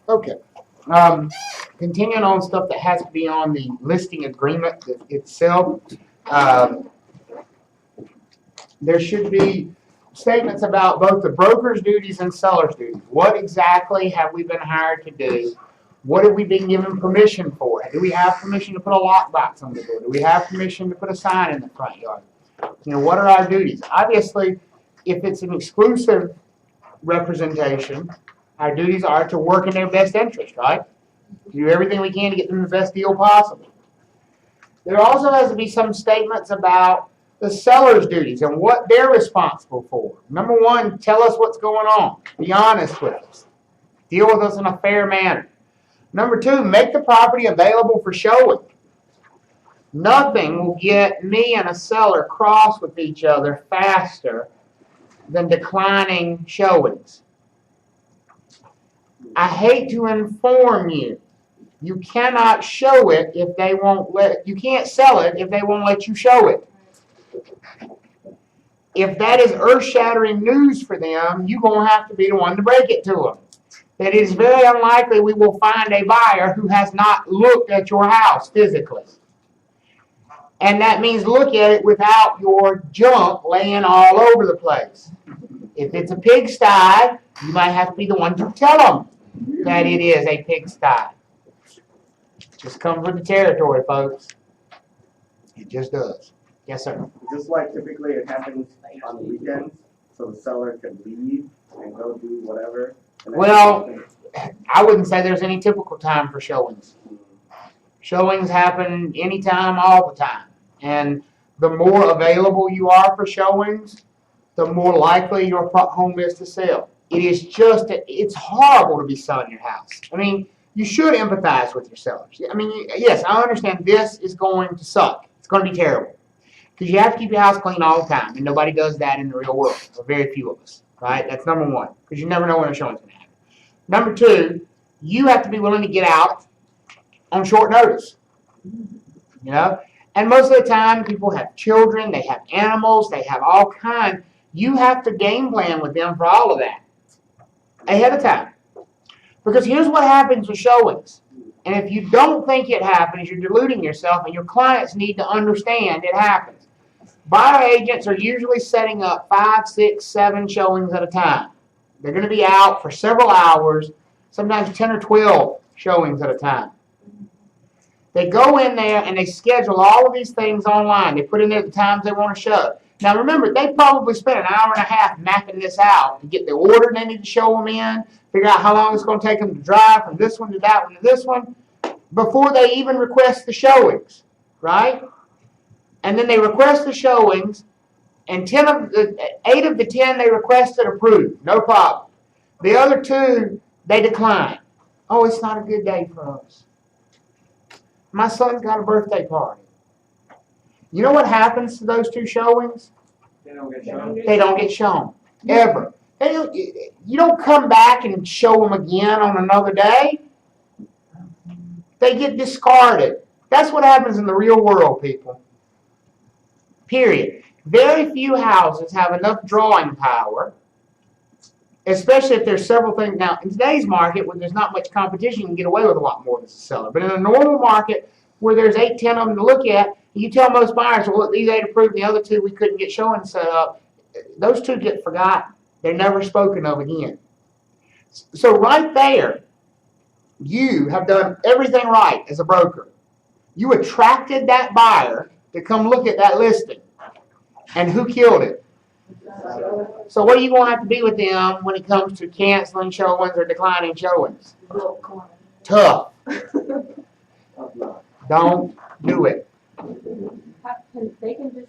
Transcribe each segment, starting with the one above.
Okay. Continuing on stuff that has to be on the listing agreement itself, there should be statements about both the broker's duties and seller's duties. What exactly have we been hired to do? What have we been given permission for? Do we have permission to put a lockbox on the door? Do we have permission to put a sign in the front yard? What are our duties? Obviously, if it's an exclusive representation, our duties are to work in their best interest, right? Do everything we can to get them the best deal possible. There also has to be some statements about the seller's duties and what they're responsible for. Number one, tell us what's going on. Be honest with us. Deal with us in a fair manner. Number two, make the property available for showing. Nothing will get me and a seller cross with each other faster than declining showings. I hate to inform you, you cannot show it if they won't you can't sell it if they won't let you show it. If that is earth-shattering news for them, you're going to have to be the one to break it to them. That it is very unlikely we will find a buyer who has not looked at your house physically. And that means look at it without your junk laying all over the place. If it's a pigsty, you might have to be the one to tell them that it is a pigsty. Just comes with the territory, folks. It just does. Yes, sir. Just like typically it happens on the weekends, so the seller can leave and go do whatever. Well, I wouldn't say there's any typical time for showings. Showings happen anytime, all the time. And the more available you are for showings, the more likely your home is to sell. It is just, it's horrible to be selling your house. I mean, you should empathize with your sellers. I mean, yes, I understand this is going to suck. It's going to be terrible. Because you have to keep your house clean all the time, and nobody does that in the real world, or very few of us, right? That's number one, because you never know when a showing's going to happen. Number two, you have to be willing to get out on short notice, And most of the time, people have children, they have animals, they have all kinds. You have to game plan with them for all of that ahead of time. Because here's what happens with showings. And if you don't think it happens, you're deluding yourself, and your clients need to understand it happens. Buyer agents are usually setting up 5, 6, 7 showings at a time. They're going to be out for several hours, sometimes 10 or 12 showings at a time. They go in there and they schedule all of these things online. They put in there the times they want to show. Now remember, they probably spent an hour and a half mapping this out to get the order they need to show them in, figure out how long it's going to take them to drive from this one to that one to this one, before they even request the showings, right? And then they request the showings, and 8 of the 10 they requested approved, no problem. The other 2, they decline. Oh, it's not a good day for us. My son's got a birthday party. You know what happens to those 2 showings? They don't get shown. They don't get shown, ever. You don't come back and show them again on another day. They get discarded. That's what happens in the real world, people. Period. Very few houses have enough drawing power, especially if there's several things. Now, in today's market, where there's not much competition, you can get away with a lot more as a seller. But in a normal market where there's 8, 10 of them to look at, you tell most buyers, well, these 8 approved, the other 2 we couldn't get showing set up. Those 2 get forgotten. They're never spoken of again. So right there, you have done everything right as a broker. You attracted that buyer to come look at that listing. And who killed it? So what are you going to have to be with them when it comes to canceling showings or declining showings? Tough. Don't do it. They can just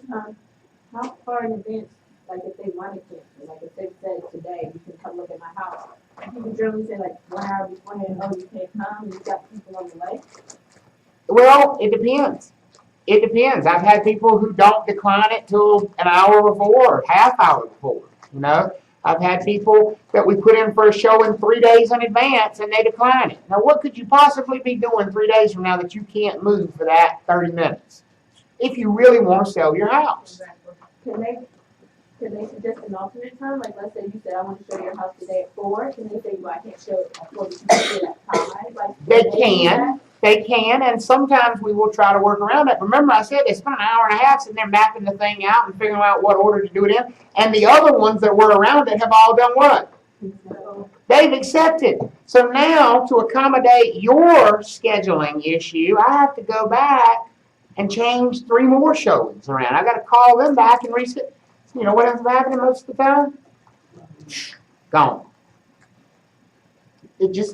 how far in advance, like if they want to cancel, like if they said today, you can come look at my house. You can generally say like 1 hour beforehand, oh, you can't come, you've got people on the way. Well, it depends. It depends. I've had people who don't decline it till an hour before or half hour before. I've had people that we put in for a showing 3 days in advance and they decline it. Now, what could you possibly be doing 3 days from now that you can't move for that 30 minutes? If you really want to sell your house. Can they suggest an alternate time? Like, let's say you said, I want to show your house today at 4. Can they say, well, I can't show it at 4 because you did it at 5? Like, They do can. They can, and sometimes we will try to work around it. Remember, I said they spent an hour and a half sitting there mapping the thing out and figuring out what order to do it in. And the other ones that were around it have all done what? that? They've accepted. So now, to accommodate your scheduling issue, I have to go back and change 3 more showings around. I got to call them back and reset. You know what ends up happening most of the time? Gone.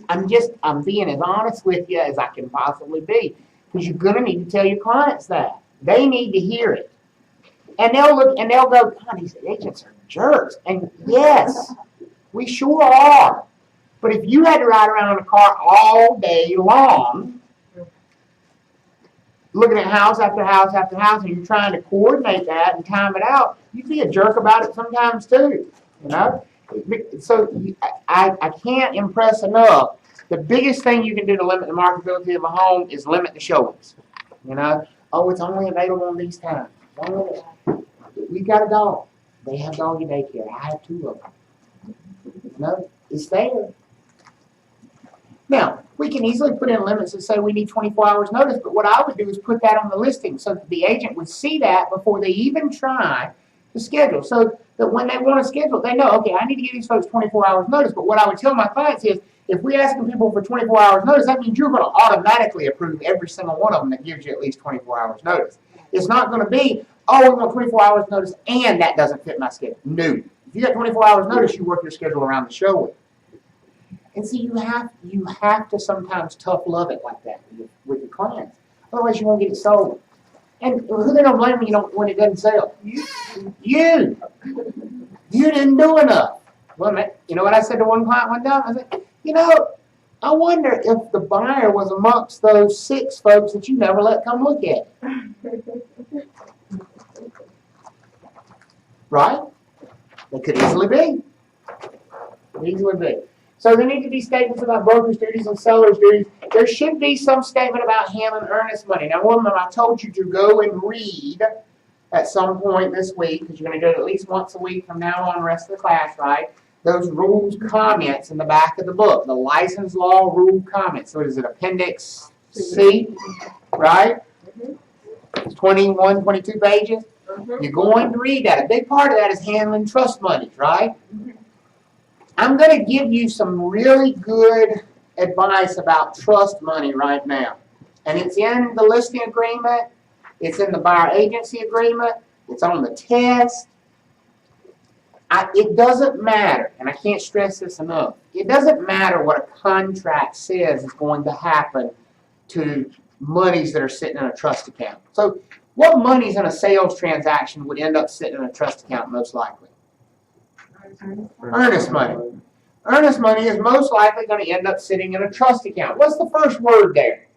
I'm being as honest with you as I can possibly be, because you're gonna need to tell your clients that. They need to hear it, and they'll look and they'll go, God, these agents are jerks. And yes, we sure are. But if you had to ride around in a car all day long, looking at house after house after house, and you're trying to coordinate that and time it out, you'd be a jerk about it sometimes too. You know. So I can't impress enough. The biggest thing you can do to limit the marketability of a home is limit the showings. You know, oh, it's only available on these times. We got a dog. They have doggy daycare. I have 2 of them. You know, it's there. Now, we can easily put in limits and say we need 24 hours notice, but what I would do is put that on the listing so that the agent would see that before they even try to schedule. So that when they want to schedule, they know, okay, I need to give these folks 24 hours notice. But what I would tell my clients is, if we're asking people for 24 hours notice, that means you're going to automatically approve every single one of them that gives you at least 24 hours notice. It's not going to be, oh, we want 24 hours notice and that doesn't fit my schedule. No. If you got 24 hours notice, you work your schedule around the showing. And see, you have to sometimes tough love it like that with your clients. Otherwise, you won't get it sold. And who they don't blame when it doesn't sell? You didn't do enough. Well, you know what I said to one client one time? I said, you know, I wonder if the buyer was amongst those 6 folks that you never let come look at it. Right? They could easily be. So there need to be statements about broker's duties and seller's duties. There should be some statement about handling earnest money. Now, one of them I told you to go and read at some point this week, because you're going to do it at least once a week from now on the rest of the class, right? Those rules comments in the back of the book, the license law rule comments. So what is it, Appendix C, right? It's 21, 22 pages. You're going to read that. A big part of that is handling trust monies, right? I'm going to give you some really good advice about trust money right now. And it's in the listing agreement. It's in the buyer agency agreement. It's on the test. It doesn't matter, and I can't stress this enough. It doesn't matter what a contract says is going to happen to monies that are sitting in a trust account. So what monies in a sales transaction would end up sitting in a trust account most likely? Earnest money. Earnest money is most likely going to end up sitting in a trust account. What's the first word there?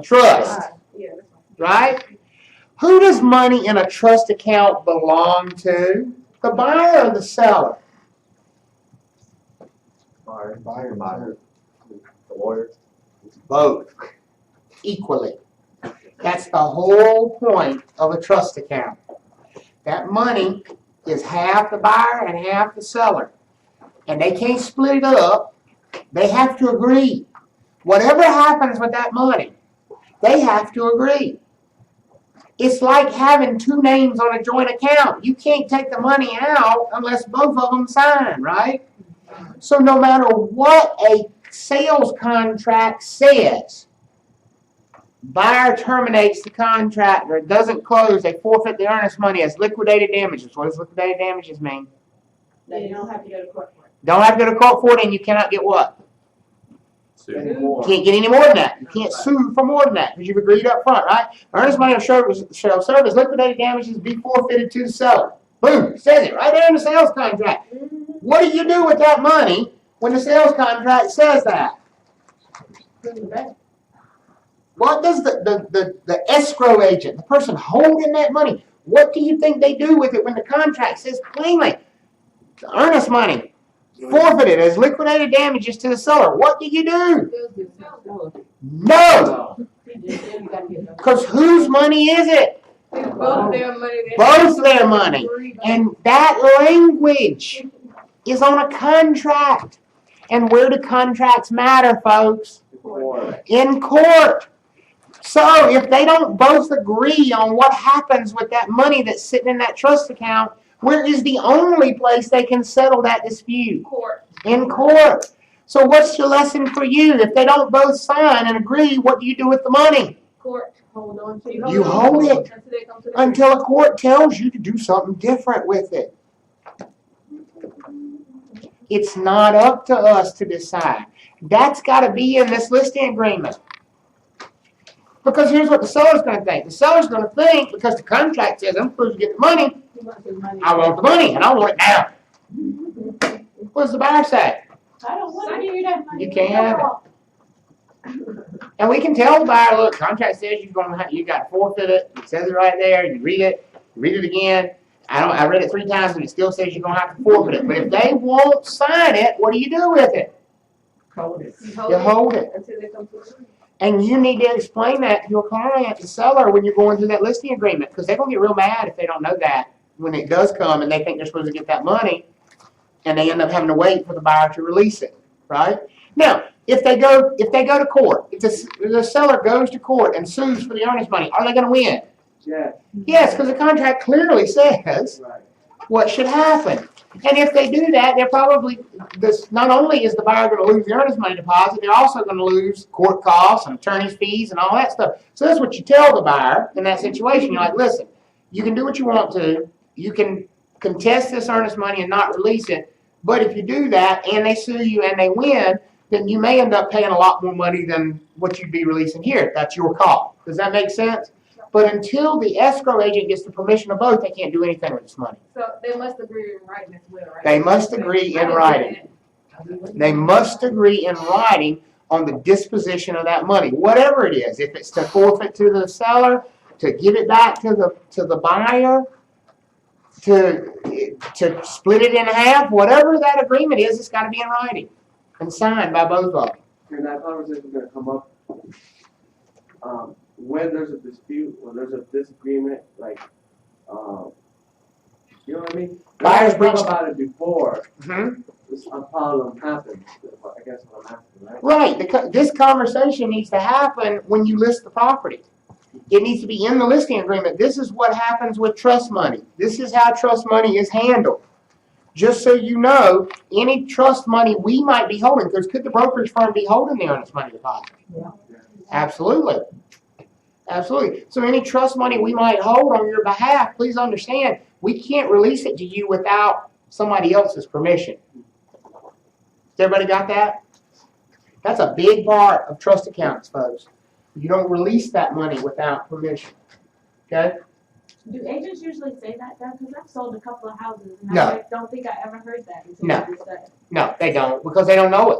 Trust. Right? Who does money in a trust account belong to? The buyer or the seller? Buyer. The lawyer. Both. Equally. That's the whole point of a trust account. That money is half the buyer and half the seller. And they can't split it up. They have to agree. Whatever happens with that money, they have to agree. It's like having 2 names on a joint account. You can't take the money out unless both of them sign, right? So no matter what a sales contract says, buyer terminates the contract or it doesn't close, they forfeit the earnest money as liquidated damages. What does liquidated damages mean? That you don't have to go to court for it. Don't have to go to court for it, and you cannot get what? You can't get any more than that. You can't sue for more than that because you've agreed up front, right? Earnest money shall serve as liquidated damages be forfeited to the seller. Boom, says it right there in the sales contract. What do you do with that money when the sales contract says that? What does the escrow agent, the person holding that money, what do you think they do with it when the contract says plainly, the earnest money forfeited as liquidated damages to the seller? What do you do? No! Because whose money is it? Both their money. Both their money. And that language is on a contract. And where do contracts matter, folks? In court. So if they don't both agree on what happens with that money that's sitting in that trust account, where is the only place they can settle that dispute? Court. In court. So what's your lesson for you? If they don't both sign and agree, what do you do with the money? Court. Hold on to You hold it until a court tells you to do something different with it. It's not up to us to decide. That's got to be in this listing agreement. Because here's what the seller's going to think. The seller's going to think, because the contract says I'm supposed to get the money, I want the money, and I want it now. What does the buyer say? I don't want to give you that money. You can't have it. And we can tell the buyer, look, contract says you got to forfeit it. It says it right there. You read it again. I read it 3 times, and it still says you're going to have to forfeit it. But if they won't sign it, what do you do with it? Hold it. You hold it. Until they come to agree. And you need to explain that to your client, the seller, when you're going through that listing agreement, because they're going to get real mad if they don't know that when it does come and they think they're supposed to get that money, and they end up having to wait for the buyer to release it, right? Now, if they go to court, if the seller goes to court and sues for the earnest money, are they going to win? Yes. Yes, because the contract clearly says Right. what should happen. And if they do that, they're probably, not only is the buyer going to lose the earnest money deposit, they're also going to lose court costs and attorney's fees and all that stuff. So that's what you tell the buyer in that situation. You're like, listen, you can do what you want to. You can contest this earnest money and not release it. But if you do that and they sue you and they win, then you may end up paying a lot more money than what you'd be releasing here. That's your call. Does that make sense? But until the escrow agent gets the permission of both, they can't do anything with this money. So they must agree in writing as well, right? They must agree in writing. They must agree in writing on the disposition of that money, whatever it is. If it's to forfeit to the seller, to give it back to the buyer, to split it in half, whatever that agreement is, it's got to be in writing and signed by both of them. And that conversation is going to come up when there's a dispute, when there's a disagreement, like, you know what I mean? Buyers We breach- talked about it before. Mm-hmm. A problem happens. I guess what I'm asking, right? Right. This conversation needs to happen when you list the property. It needs to be in the listing agreement. This is what happens with trust money. This is how trust money is handled. Just so you know, any trust money we might be holding, because could the brokerage firm be holding the earnest money deposit? Yeah. Absolutely. Absolutely. So any trust money we might hold on your behalf, please understand, we can't release it to you without somebody else's permission. Everybody got that? That's a big part of trust accounts, folks. You don't release that money without permission. Okay? Do agents usually say that though? Because I've sold a couple of houses and No. I don't think I ever heard that until No. you just said it. No, they don't, because they don't know it.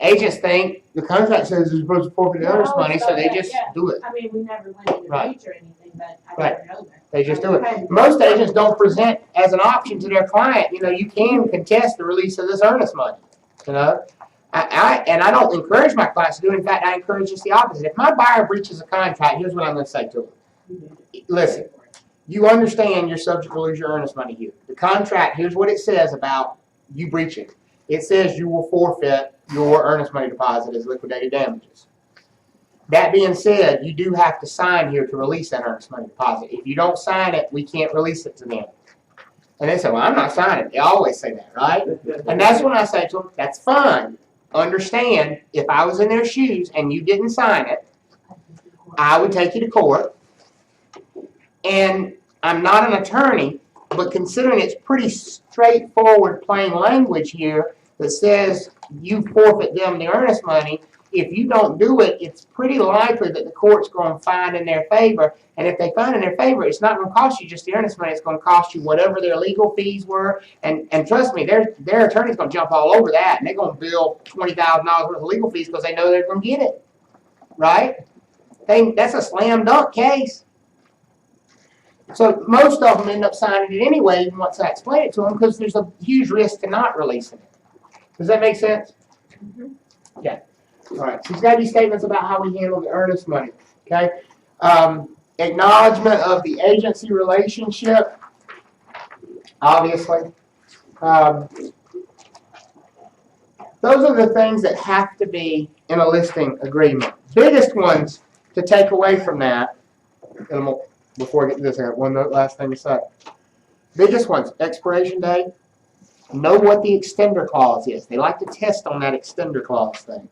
Agents think the contract says you're supposed to forfeit the earnest money, so they just do it. I mean, we never went into Right. breach or anything, but I Right. never know that. They just do it. Most agents don't present as an option to their client, you can contest the release of this earnest money, And I don't encourage my clients to do it. In fact, I encourage just the opposite. If my buyer breaches a contract, here's what I'm going to say to them. Listen, you understand you're subject to lose your earnest money here. The contract, here's what it says about you breaching. It says you will forfeit your earnest money deposit as liquidated damages. That being said, you do have to sign here to release that earnest money deposit. If you don't sign it, we can't release it to them. And they say, well, I'm not signing it. They always say that, right? And that's when I say to them, that's fine. Understand, if I was in their shoes and you didn't sign it, I would take you to court. And I'm not an attorney, but considering it's pretty straightforward, plain language here that says you forfeit them the earnest money, if you don't do it, it's pretty likely that the court's going to find in their favor. And if they find in their favor, it's not going to cost you just the earnest money. It's going to cost you whatever their legal fees were. And trust me, their attorney's going to jump all over that. And they're going to bill $20,000 worth of legal fees because they know they're going to get it. Right? That's a slam dunk case. So most of them end up signing it anyway, even once I explain it to them, because there's a huge risk to not releasing it. Does that make sense? Mhm. Yeah. All right. So there's got to be statements about how we handle the earnest money. Okay. acknowledgement of the agency relationship, obviously. Those are the things that have to be in a listing agreement. Biggest ones to take away from that, and before I get to this, I got one last thing to say. Biggest ones, expiration date. Know what the extender clause is. They like to test on that extender clause thing.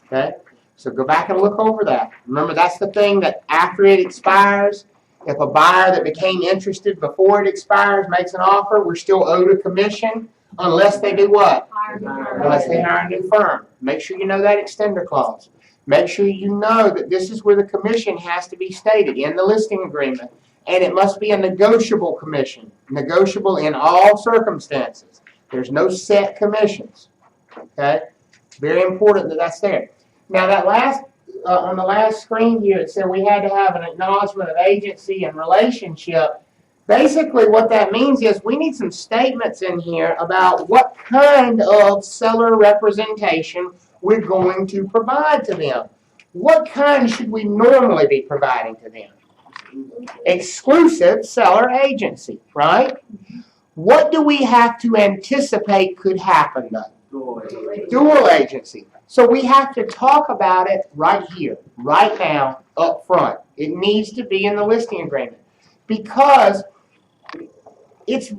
Okay? So go back and look over that. Remember, that's the thing that after it expires, if a buyer that became interested before it expires makes an offer, we're still owed a commission unless they do what? Unless they hire a new firm. Make sure you know that extender clause. Make sure you know that this is where the commission has to be stated in the listing agreement. And it must be a negotiable commission. Negotiable in all circumstances. There's no set commissions. Okay? Very important that that's there. Now that last, on the last screen here, it said we had to have an acknowledgement of agency and relationship. Basically what that means is we need some statements in here about what kind of seller representation we're going to provide to them. What kind should we normally be providing to them? Exclusive seller agency, right? What do we have to anticipate could happen though? Dual agency. So we have to talk about it right here, right now, up front. It needs to be in the listing agreement because it's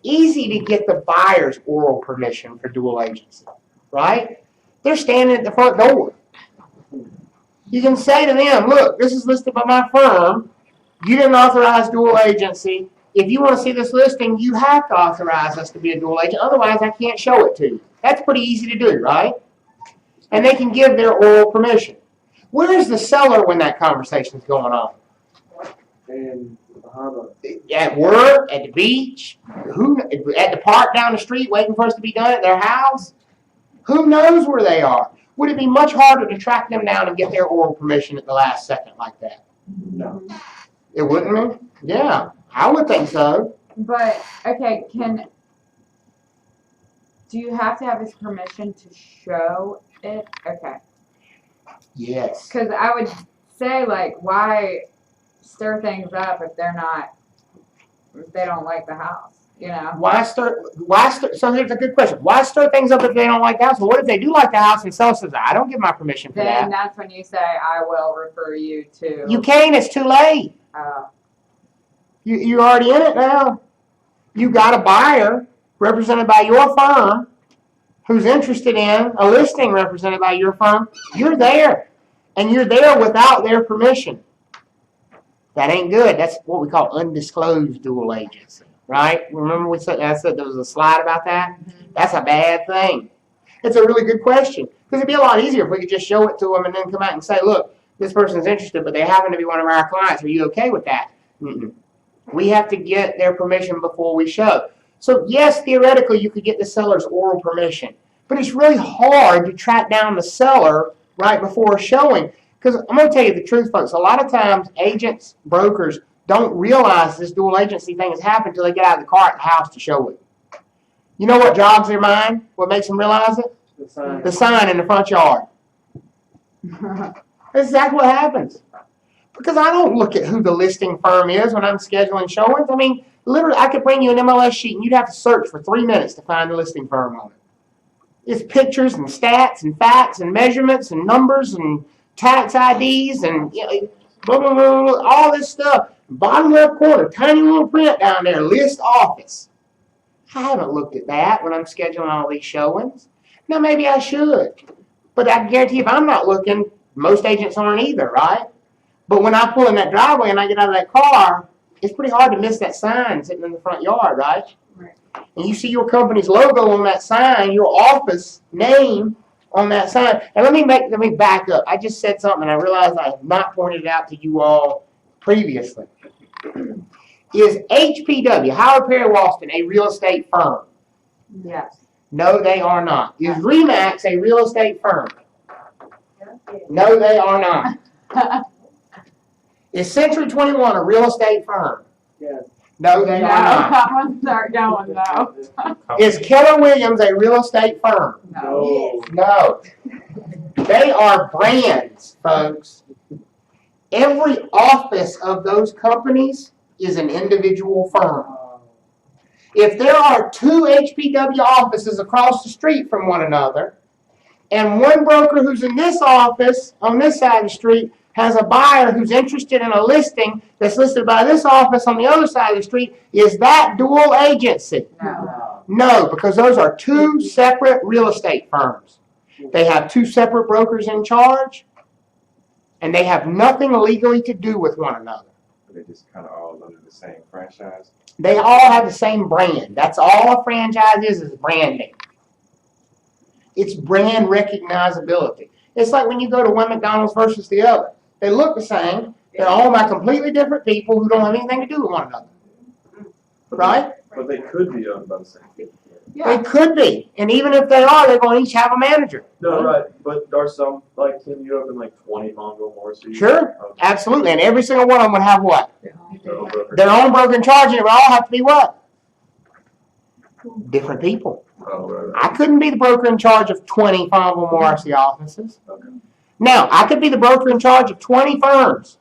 easy to get the buyer's oral permission for dual agency, right? They're standing at the front door. You can say to them, look, this is listed by my firm. You didn't authorize dual agency. If you want to see this listing, you have to authorize us to be a dual agent. Otherwise, I can't show it to you. That's pretty easy to do, right? And they can give their oral permission. Where is the seller when that conversation is going on? In the Bahamas. At work, at the beach, at the park down the street waiting for us to be done at their house? Who knows where they are? Would it be much harder to track them down and get their oral permission at the last second like that? No. It wouldn't be? Yeah, I would think so. But, okay, do you have to have his permission to show it? Okay. Yes. Because I would say, like, why stir things up if they don't like the house, you know? So here's a good question. Why stir things up if they don't like the house? Well, what if they do like the house and seller says, I don't give my permission for Then that? that's when you say, I will refer you to. You can't, it's too late. You're already in it now. You got a buyer represented by your firm who's interested in a listing represented by your firm. You're there. And you're there without their permission. That ain't good. That's what we call undisclosed dual agency, right? Remember I said there was a slide about that? That's a bad thing. It's a really good question. Because it'd be a lot easier if we could just show it to them and then come out and say, look, this person's interested, but they happen to be one of our clients. Are you okay with that? Mm-mm. We have to get their permission before we show. So yes, theoretically, you could get the seller's oral permission. But it's really hard to track down the seller right before showing. Because I'm going to tell you the truth, folks. A lot of times, agents, brokers don't realize this dual agency thing has happened until they get out of the car at the house to show it. You know what jogs their mind? What makes them realize it? The sign in the front yard. That's exactly what happens. Because I don't look at who the listing firm is when I'm scheduling showings. I mean, literally, I could bring you an MLS sheet and you'd have to search for 3 minutes to find the listing firm on it. It's pictures and stats and facts and measurements and numbers and tax IDs and blah, blah, blah, blah, all this stuff. Bottom left corner, tiny little print down there, list office. I haven't looked at that when I'm scheduling all these showings. Now, maybe I should. But I guarantee if I'm not looking, most agents aren't either, right? But when I pull in that driveway and I get out of that car, it's pretty hard to miss that sign sitting in the front yard, right? Right. And you see your company's logo on that sign, your office name on that sign. And let me back up. I just said something and I realized I have not pointed it out to you all previously. Is HPW, Howard Perry Walston, a real estate firm? Yes. No, they are not. Is RE/MAX a real estate firm? No, they are not. Is Century 21 a real estate firm? Yes. No, they No, are not. I'm gonna start going though. Is Keller Williams a real estate firm? No. No. They are brands, folks. Every office of those companies is an individual firm. If there are 2 HPW offices across the street from one another, and one broker who's in this office on this side of the street has a buyer who's interested in a listing that's listed by this office on the other side of the street, is that dual agency? No. No, because those are 2 separate real estate firms. They have 2 separate brokers in charge, and they have nothing legally to do with one another. They just kind of all under the same franchise. They all have the same brand. That's all a franchise is branding. It's brand recognizability. It's like when you go to one McDonald's versus the other. They look the same. They're owned by completely different people who don't have anything to do with one another. Right? But they could be owned by the same people. They could be. And even if they are, they're going to each have a manager. No, right, but are some, like, can you open like 20 Mongo Morrissey? Sure. Okay. Absolutely. And every single one of them would have what? Their own broker. Their own broker in charge, and it would all have to be what? Different people. Oh, right. I couldn't be the broker in charge of 20 Farmville Morrissey offices. Okay. Now, I could be the broker in charge of 20 firms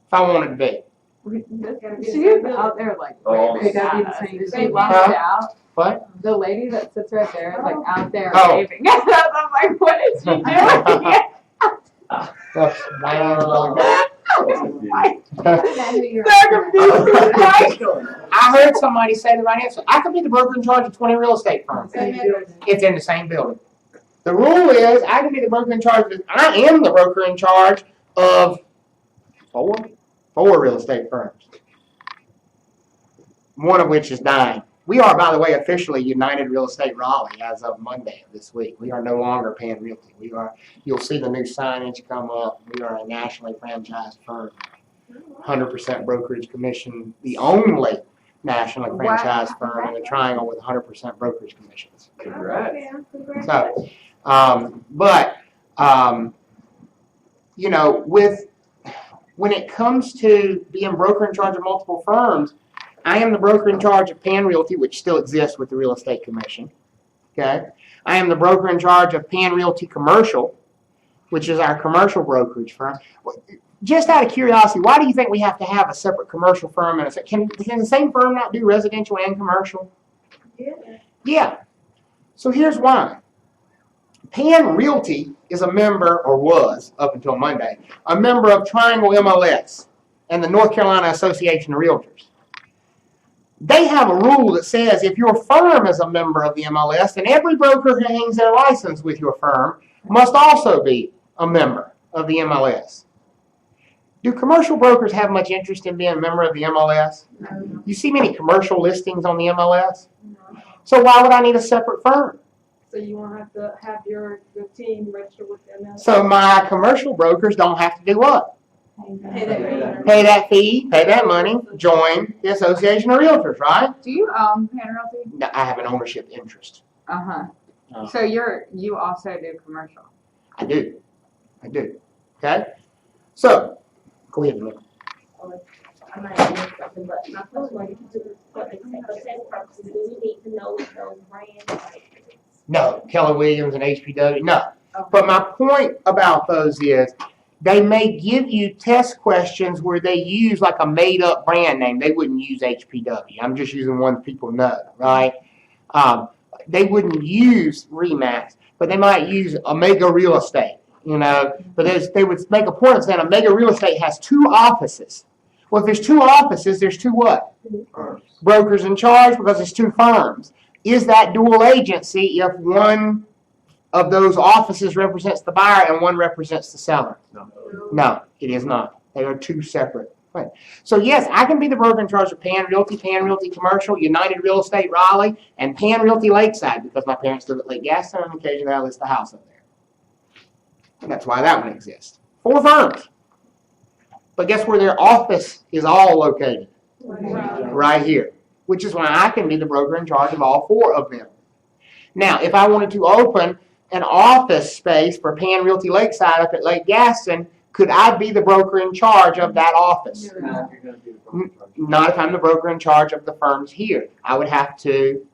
if I wanted to be. She's out there like, Oh. waving They gotta be at the us. same Is she thing. locked out? What? The lady that sits right there is like out there Oh. waving at us. I'm like, what is she doing? That's really bad. I heard somebody say the right answer. I could be the broker in charge of 20 real estate firms. It's in the same building. The rule is I can be the broker in charge of, I am the broker in charge of four real estate firms. One of which is dying. We are, by the way, officially United Real Estate Raleigh as of Monday of this week. We are no longer Pan Realty. You'll see the new signage come up. We are a nationally franchised firm. 100% brokerage commission, the only nationally franchised firm in the triangle with 100% brokerage commissions. Congrats. So, you know, when it comes to being broker in charge of multiple firms, I am the broker in charge of Pan Realty, which still exists with the Real Estate Commission. Okay, I am the broker in charge of Pan Realty Commercial, which is our commercial brokerage firm. Just out of curiosity, why do you think we have to have a separate commercial firm? And can the same firm not do residential and commercial? Yeah. So here's why. Pan Realty is a member, or was up until Monday, a member of Triangle MLS and the North Carolina Association of Realtors. They have a rule that says if your firm is a member of the MLS, then every broker who hangs their license with your firm must also be a member of the MLS. Do commercial brokers have much interest in being a member of the MLS? No. You see many commercial listings on the MLS? So why would I need a separate firm? So you won't have to have your team register with them. So my commercial brokers don't have to do what? Pay that fee. Pay that fee, pay that money, join the Association of Realtors, right? Do you own Pan Realty? No, I have an ownership interest. Uh-huh. So you also do commercial. I do. Okay? So, go ahead, Nick. I might have missed something, but my question was, for success purposes, do we need to know those brands? No, Keller Williams and HPW, no. Okay. But my point about those is they may give you test questions where they use like a made-up brand name. They wouldn't use HPW. I'm just using one that people know, right? They wouldn't use Remax, but they might use Omega Real Estate, you know. But they would make a point of saying Omega Real Estate has 2 offices. Well, if there's 2 offices, there's 2 what? Brokers in charge, because it's 2 firms. Is that dual agency if one of those offices represents the buyer and one represents the seller? No, it is not. They are 2 separate things. So yes, I can be the broker in charge of Pan Realty Commercial, United Real Estate Raleigh, and Pan Realty Lakeside, because my parents live at Lake Gaston and occasionally I list the house up there. And that's why that one exists. 4 firms. But guess where their office is all located? Right here. Which is why I can be the broker in charge of all 4 of them. Now, if I wanted to open an office space for Pan Realty Lakeside up at Lake Gaston, could I be the broker in charge of that office? Now, if you're gonna do the broker. Not if I'm the broker in charge of the firms here. I would have to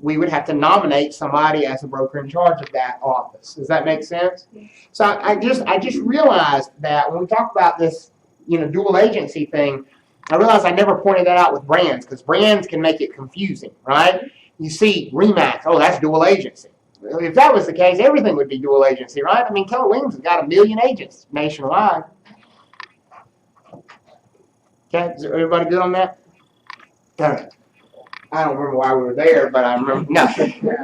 we would have to nominate somebody as a broker in charge of that office. Does that make sense? So I just realized that when we talk about this, dual agency thing, I realized I never pointed that out with brands, because brands can make it confusing, right? You see RE/MAX, oh, that's dual agency. If that was the case, everything would be dual agency, right? I mean, Keller Williams has got 1 million agents nationwide. Okay, is everybody good on that? All right. I don't remember why we were there, but I remember, no.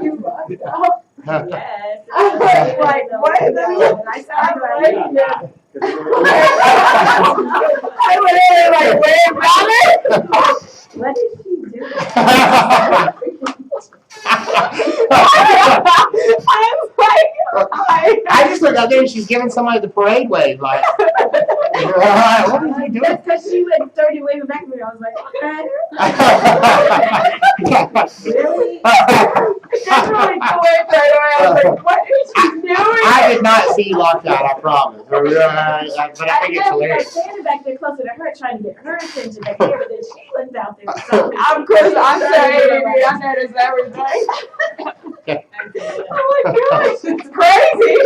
You brought it up. Huh. Yes. I was like, what is that? I sound like that. I went in like, wait, Robert? What did she do? I just looked out there and she's giving somebody the parade wave, like, what did you do? That's because she went 30 waving back at me. I was like, okay. Really? That's really cool right away. I was like, what is she doing? I did not see you locked out, I promise. But I think it's I was hilarious. standing back there closer to her trying to get her attention back there, but then she looked out there. So Of course, I'm sorry, I noticed everything. Oh my gosh, it's crazy.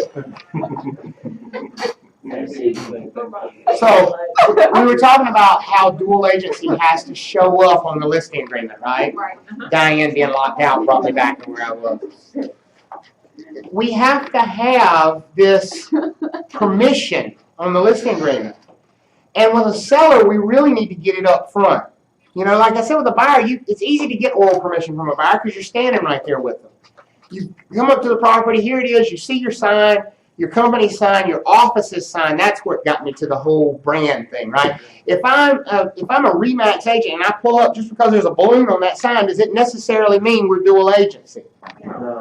So, we were talking about how dual agency has to show up on the listing agreement, right? Right. Diane being locked out brought me back to where I was. We have to have this permission on the listing agreement. And with a seller, we really need to get it up front. Like I said with a buyer, it's easy to get oral permission from a buyer because you're standing right there with them. You come up to the property, here it is, you see your sign, your company sign, your office's sign. That's what got me to the whole brand thing, right? If I'm a RE/MAX agent and I pull up just because there's a balloon on that sign, does it necessarily mean we're dual agency?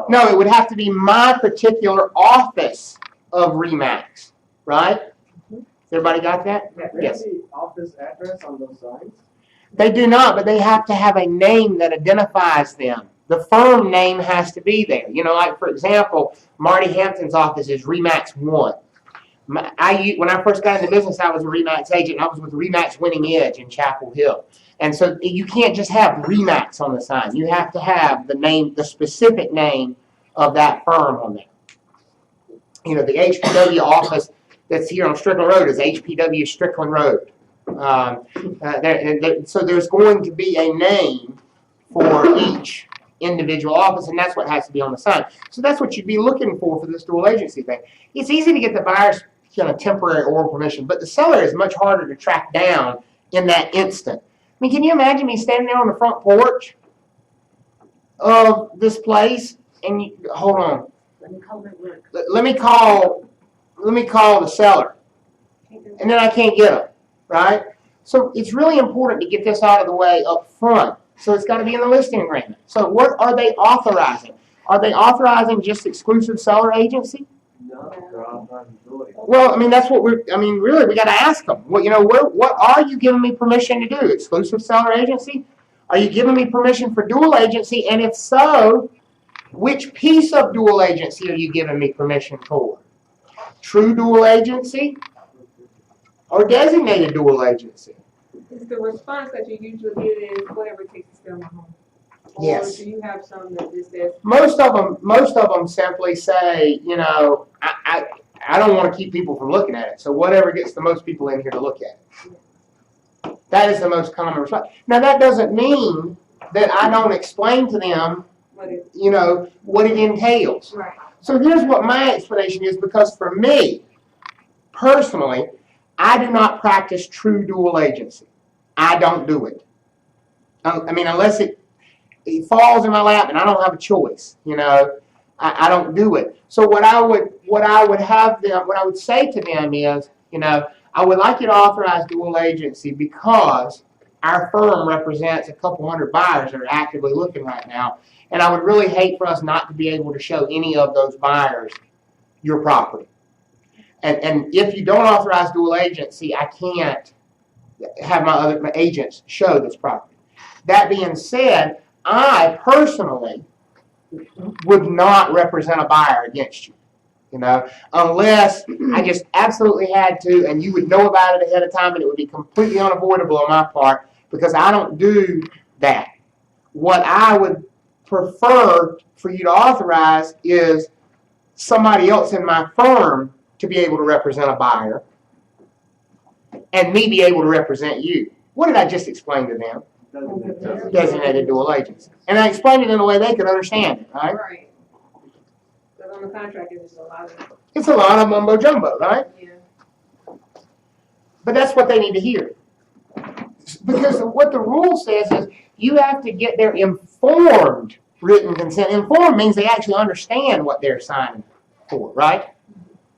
No, it would have to be my particular office of RE/MAX, right? Everybody got that? Yes. the office address on those signs? They do not, but they have to have a name that identifies them. The firm name has to be there. Like, for example, Marty Hampton's office is RE/MAX 1. When I first got into business, I was a RE/MAX agent. I was with RE/MAX Winning Edge in Chapel Hill. And so you can't just have RE/MAX on the sign. You have to have the name, the specific name of that firm on there. The HPW office that's here on Strickland Road is HPW Strickland Road. So there's going to be a name for each individual office, and that's what has to be on the sign. So that's what you'd be looking for this dual agency thing. It's easy to get the buyer's temporary oral permission, but the seller is much harder to track down in that instant. I mean, can you imagine me standing there on the front porch of this place and hold on. Let me call it work. Let me call the seller, and then I can't get them, right? So it's really important to get this out of the way up front. So it's got to be in the listing agreement. So what are they authorizing? Are they authorizing just exclusive seller agency? No, they're all trying to do it. Well, I mean, that's what really, we got to ask them. What are you giving me permission to do? Exclusive seller agency? Are you giving me permission for dual agency? And if so, which piece of dual agency are you giving me permission for? True dual agency or designated dual agency? Is the response that you usually get is whatever it takes to sell my home? Yes. Or do you have some that just says, Most of them simply say, I don't want to keep people from looking at it. So whatever gets the most people in here to look at it. That is the most common response. Now that doesn't mean that I don't explain to them, what is? what it entails. Right. So here's what my explanation is, because for me, personally, I do not practice true dual agency. I don't do it. I mean, unless it falls in my lap and I don't have a choice, I don't do it. So what I would say to them is, I would like you to authorize dual agency because our firm represents a couple hundred buyers that are actively looking right now. And I would really hate for us not to be able to show any of those buyers your property. And if you don't authorize dual agency, I can't have my agents show this property. That being said, I personally would not represent a buyer against you, unless I just absolutely had to, and you would know about it ahead of time, and it would be completely unavoidable on my part because I don't do that. What I would prefer for you to authorize is somebody else in my firm to be able to represent a buyer and me be able to represent you. What did I just explain to them? Designated dual agents. And I explained it in a way they could understand it, right? Right. But on the contract, it's a lot of, It's a lot of mumbo jumbo, right? yeah. But that's what they need to hear. Because what the rule says is you have to get their informed written consent. Informed means they actually understand what they're signing for, right?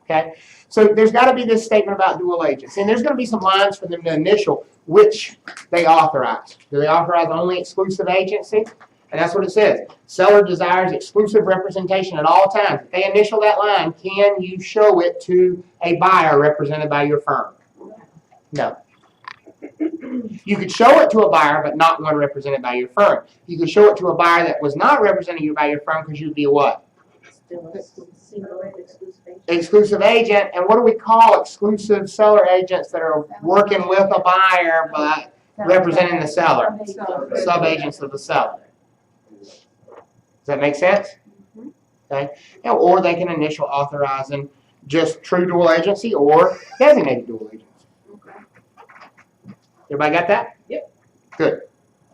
Okay? So there's got to be this statement about dual agents. And there's going to be some lines for them to initial which they authorize. Do they authorize only exclusive agency? And that's what it says. Seller desires exclusive representation at all times. If they initial that line, can you show it to a buyer represented by your firm? No. You could show it to a buyer, but not one represented by your firm. You could show it to a buyer that was not representing you by your firm because you'd be a what? Still a single exclusive agent. Exclusive agent. And what do we call exclusive seller agents that are working with a buyer but representing the seller? Sub-agents of the seller. Does that make sense? Okay. Yeah, or they can initial authorizing just true dual agency or designated dual agents. Everybody got that? Yep. Good.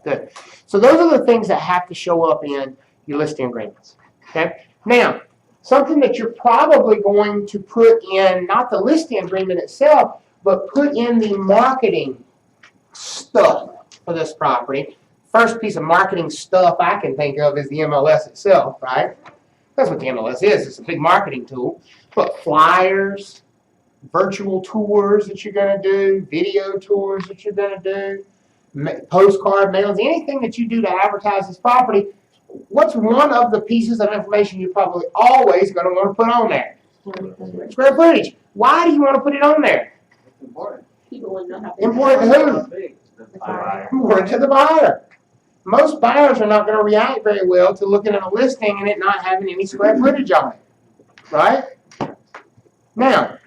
Good. So those are the things that have to show up in your listing agreements. Okay. Now, something that you're probably going to put in, not the listing agreement itself, but put in the marketing stuff for this property. First piece of marketing stuff I can think of is the MLS itself, right? That's what the MLS is. It's a big marketing tool. But flyers, virtual tours that you're going to do, video tours that you're going to do, postcard mailings, anything that you do to advertise this property, what's one of the pieces of information you're probably always going to want to put on there? Square footage. Why do you want to put it on there? Important. People wouldn't know how to. Important to who? Big. Important to the buyer. Most buyers are not going to react very well to looking at a listing and it not having any square footage on it, right? Now,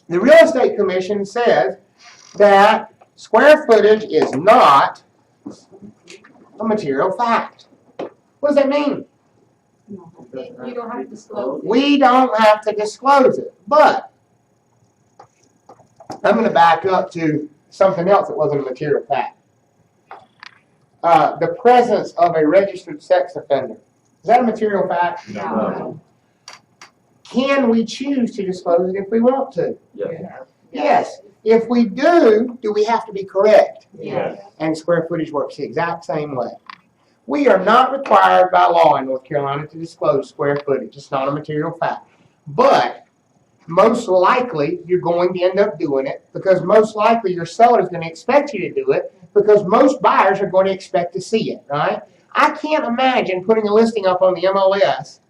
the Real Estate Commission says that square footage is not a material fact. What does that mean? You don't have to disclose. We don't have to disclose it, but I'm going to back up to something else that wasn't a material fact. The presence of a registered sex offender. Is that a material fact? No. Can we choose to disclose it if we want to? Yeah. Yes. If we do we have to be correct? Yes. And square footage works the exact same way. We are not required by law in North Carolina to disclose square footage. It's not a material fact. But most likely you're going to end up doing it because most likely your seller is going to expect you to do it because most buyers are going to expect to see it, right? I can't imagine putting a listing up on the MLS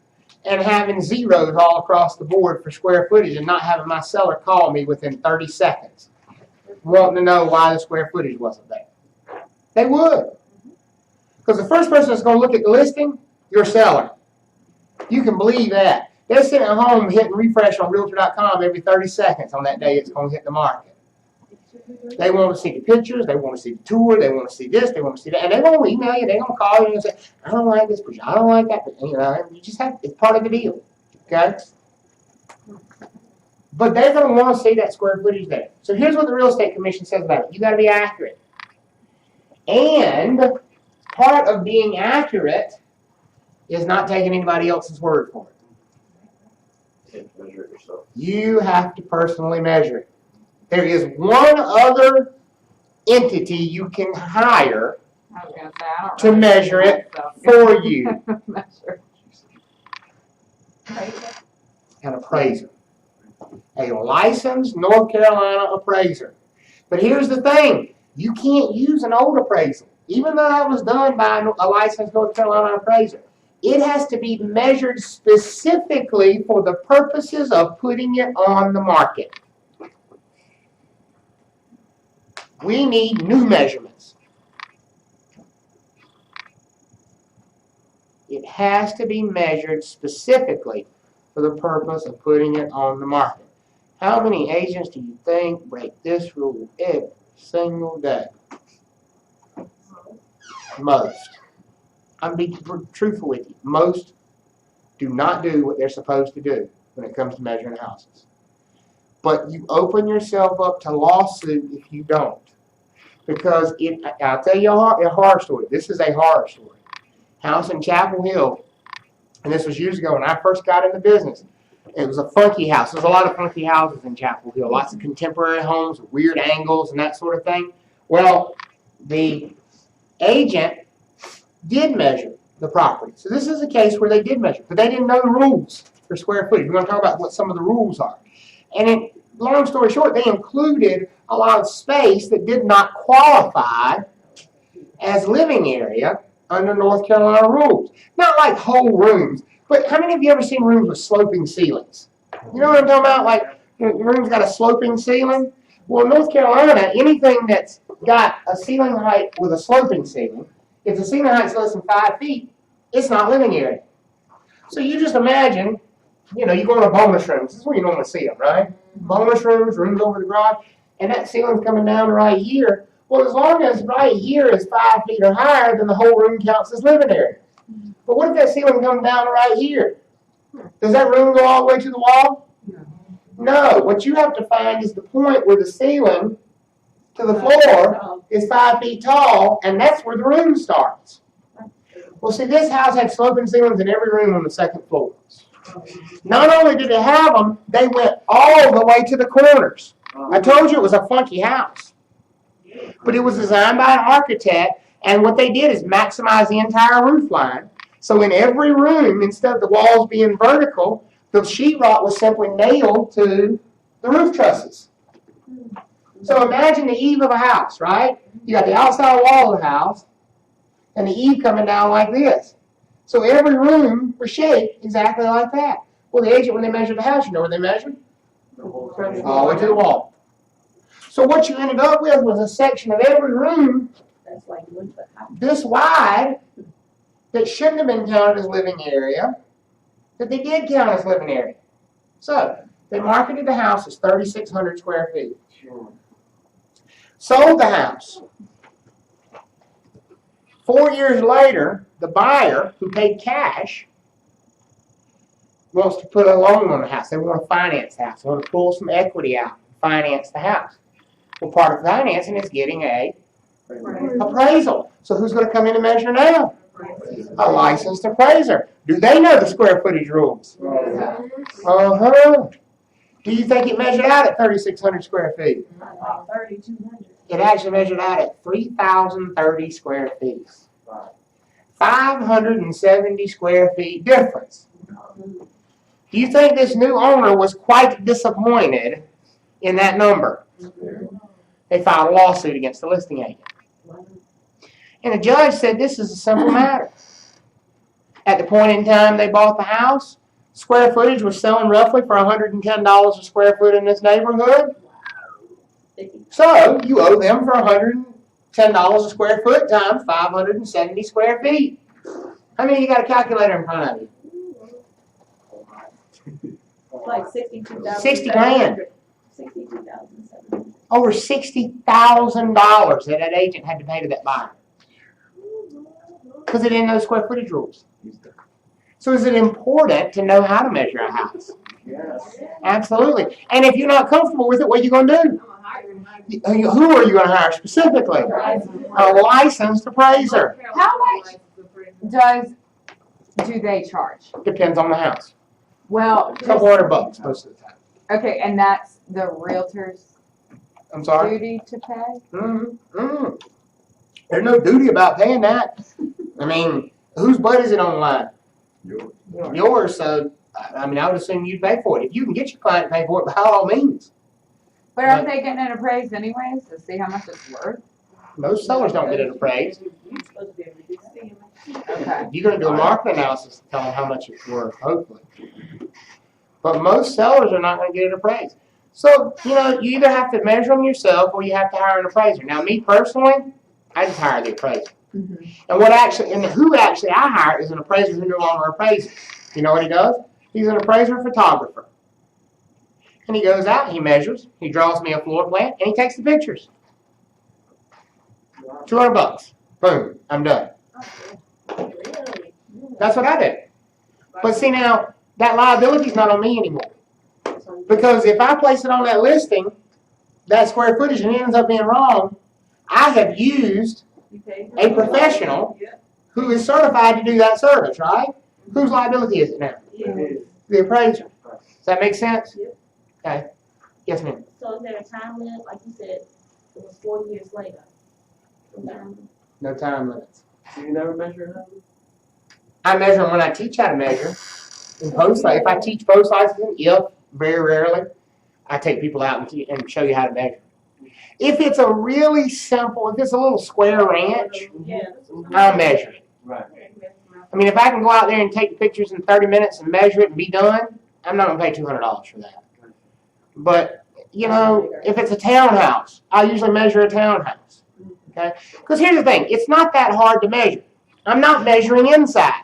and having zeros all across the board for square footage and not having my seller call me within 30 seconds wanting to know why the square footage wasn't there. They would. Because the first person that's going to look at the listing, your seller. You can believe that. They're sitting at home hitting refresh on Realtor.com every 30 seconds on that day it's going to hit the market. They want to see the pictures, they want to see the tour, they want to see this, they want to see that, and they won't email you, they don't call you and say, I don't like this picture, I don't like that, but, you know, you just have, it's part of the deal, okay? But they're going to want to see that square footage there. So here's what the Real Estate Commission says about it. You got to be accurate. And part of being accurate is not taking anybody else's word for it. You can't measure it yourself. You have to personally measure it. There is one other entity you can hire I was gonna say, I don't to really measure it think for you, so. Measure. an appraiser. A licensed North Carolina appraiser. But here's the thing, you can't use an old appraisal. Even though that was done by a licensed North Carolina appraiser, it has to be measured specifically for the purposes of putting it on the market. We need new measurements. It has to be measured specifically for the purpose of putting it on the market. How many agents do you think break this rule every single day? Most. I'm being truthful with you. Most do not do what they're supposed to do when it comes to measuring houses. But you open yourself up to lawsuit if you don't. Because I'll tell you a horror story. This is a horror story. House in Chapel Hill, and this was years ago when I first got into business. It was a funky house. There's a lot of funky houses in Chapel Hill. Lots of contemporary homes with weird angles and that sort of thing. Well, the agent did measure the property. So this is a case where they did measure, but they didn't know the rules for square footage. We're going to talk about what some of the rules are. And long story short, they included a lot of space that did not qualify as living area under North Carolina rules. Not like whole rooms, but how many of you ever seen rooms with sloping ceilings? You know what I'm talking about? Like, the room's got a sloping ceiling. Well, in North Carolina, anything that's got a ceiling height with a sloping ceiling, if the ceiling height's less than 5 feet, it's not living area. So you just imagine, you know, you go in a bonus room. This is where you normally see them, right? Bonus rooms, rooms over the garage, and that ceiling's coming down right here. Well, as long as right here is 5 feet or higher, then the whole room counts as living area. But what if that ceiling comes down right here? Does that room go all the way to the wall? No. What you have to find is the point where the ceiling to the floor is 5 feet tall, and that's where the room starts. Well, see, this house had sloping ceilings in every room on the second floor. Not only did it have them, they went all the way to the corners. I told you it was a funky house. But it was designed by an architect, and what they did is maximize the entire roof line. So in every room, instead of the walls being vertical, the sheetrock was simply nailed to the roof trusses. So imagine the eave of a house, right? You got the outside wall of the house, and the eave coming down like this. So every room was shaped exactly like that. Well, the agent, when they measured the house, you know where they measured? All the way to the wall. So what you ended up with was a section of every room That's like wood, but how? this wide that shouldn't have been counted as living area, that they did count as living area. So they marketed the house as 3,600 square feet. Sold the house. 4 years later, the buyer, who paid cash, wants to put a loan on the house. They want to finance the house. They want to pull some equity out and finance the house. Well, part of financing is getting a appraisal. So who's going to come in and measure now? A licensed appraiser. Do they know the square footage rules? Uh-huh. Do you think it measured out at 3,600 square feet? 3,200. It actually measured out at 3,030 square feet. 570 square feet difference. Do you think this new owner was quite disappointed in that number? They filed a lawsuit against the listing agent. And the judge said this is a simple matter. At the point in time they bought the house, square footage was selling roughly for $110 a square foot in this neighborhood. So you owe them for $110 a square foot times 570 square feet. How many of you got a calculator in front of you? Like 62,000. 60 grand. 62,700. Over $60,000 that agent had to pay to that buyer. Because they didn't know square footage rules. So is it important to know how to measure a house? Yes. Absolutely. And if you're not comfortable with it, what are you going to do? Who are you going to hire specifically? A licensed appraiser. How much do they charge? Depends on the house. Well, A couple $100 most of the time. okay, and that's the realtor's I'm sorry? duty to pay? There's no duty about paying that. I mean, whose butt is it on the line? Yours. So, I mean, I would assume you'd pay for it. If you can get your client to pay for it, by all means. But aren't they getting it appraised anyways to see how much it's worth? Most sellers don't get it appraised. Okay. You're going to do a market analysis to tell them how much it's worth, hopefully. But most sellers are not going to get it appraised. So, you know, you either have to measure them yourself or you have to hire an appraiser. Now, me personally, I just hire the appraiser. Mm-hmm. And who actually I hire is an appraiser who no longer appraises. You know what he does? He's an appraiser photographer. And he goes out, he measures, he draws me a floor plan, and he takes the pictures. $200. Boom, I'm done. That's what I do. But see now, that liability's not on me anymore. Because if I place it on that listing, that square footage, and it ends up being wrong, I have used You pay. a professional Yeah. who is certified to do that service, right? Whose liability is it now? Yeah. The appraiser. Does that make sense? Yep. Okay. Yes, ma'am. So is there a time limit, like you said, it was 4 years later? No time limits. So you never measure it out? I measure when I teach how to measure. In post, if I teach post licensing, very rarely, I take people out and show you how to measure. If it's a really simple, if it's a little square ranch, Yeah. I'll measure it. Right. I mean, if I can go out there and take pictures in 30 minutes and measure it and be done, I'm not going to pay $200 for that. But, you know, if it's a townhouse, I usually measure a townhouse. Okay? Because here's the thing, it's not that hard to measure. I'm not measuring inside.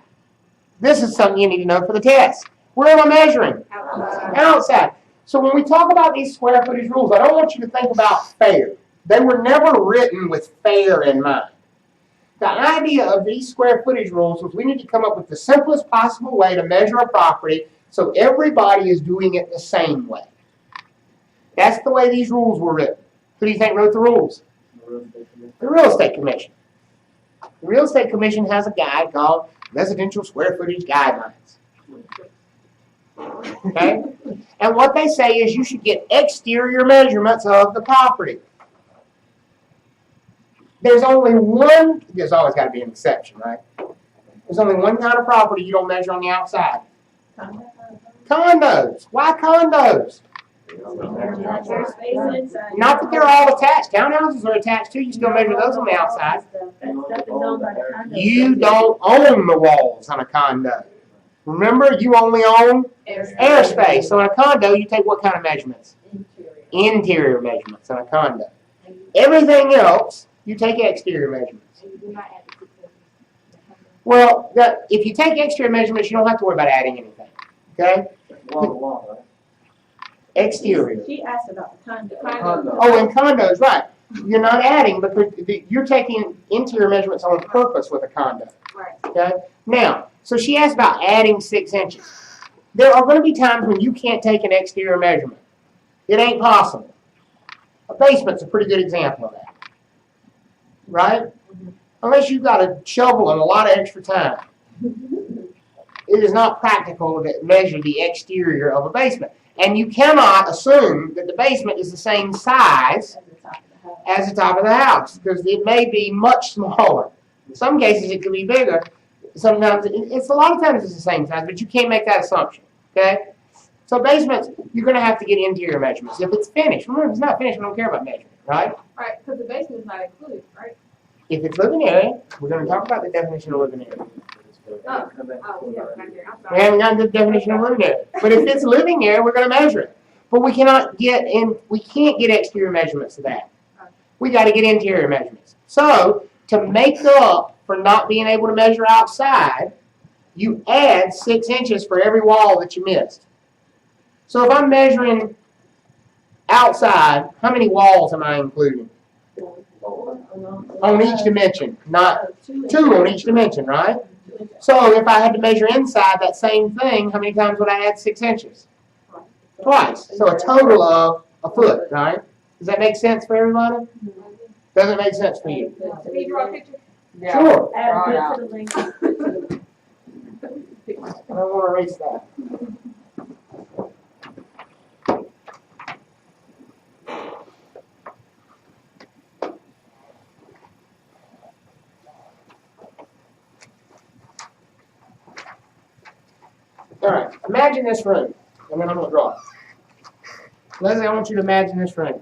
This is something you need to know for the test. Where am I measuring? Outside. So when we talk about these square footage rules, I don't want you to think about fair. They were never written with fair in mind. The idea of these square footage rules was we need to come up with the simplest possible way to measure a property so everybody is doing it the same way. That's the way these rules were written. Who do you think wrote the rules? The Real Estate Commission. The Real Estate Commission has a guide called Residential Square Footage Guidelines. Okay? And what they say is you should get exterior measurements of the property. There's only one, there's always got to be an exception, right? There's only one kind of property you don't measure on the outside. Condos. Why condos? There's space inside. Not that they're all attached. Townhouses are attached too. You still measure those on the outside. That stuff is owned by the condo. You don't own the walls on a condo. Remember, you only own airspace. So in a condo, you take what kind of measurements? Interior measurements on a condo. Everything else, you take exterior measurements. And you do not add the 6 inches. Well, if you take exterior measurements, you don't have to worry about adding anything. Okay? Wall to wall, right? Exterior. She asked about the condo. Condo. Oh, in condos, right. You're not adding because you're taking interior measurements on purpose with a condo. Right. Okay? Now, so she asked about adding 6 inches. There are going to be times when you can't take an exterior measurement. It ain't possible. A basement's a pretty good example of that. Right? Unless you've got a shovel and a lot of extra time. It is not practical to measure the exterior of a basement. And you cannot assume that the basement is the same size At the top of the house. as the top of the house, because it may be much smaller. In some cases, it could be bigger. Sometimes, it's a lot of times it's the same size, but you can't make that assumption. Okay? So basements, you're going to have to get interior measurements. If it's finished, remember, if it's not finished, we don't care about measuring, right? Right, because the basement is not included, right? If it's living area, we're going to talk about the definition of living area. Oh, we have it right here, I'm We sorry. haven't gotten to the definition of living area. But if it's living area, we're going to measure it. But we can't get exterior measurements of that. We got to get interior measurements. So to make up for not being able to measure outside, you add 6 inches for every wall that you missed. So if I'm measuring outside, how many walls am I including? On each dimension, not 2 on each dimension, right? So if I had to measure inside that same thing, how many times would I add 6 inches? Twice. So a total of a foot, right? Does that make sence for everybody? Does it make sense for you? Can you draw a picture? Sure. Add Draw it it out. to the link. I don't want to erase that. All right, imagine this room, and then I'm going to draw it. Leslie, I want you to imagine this room.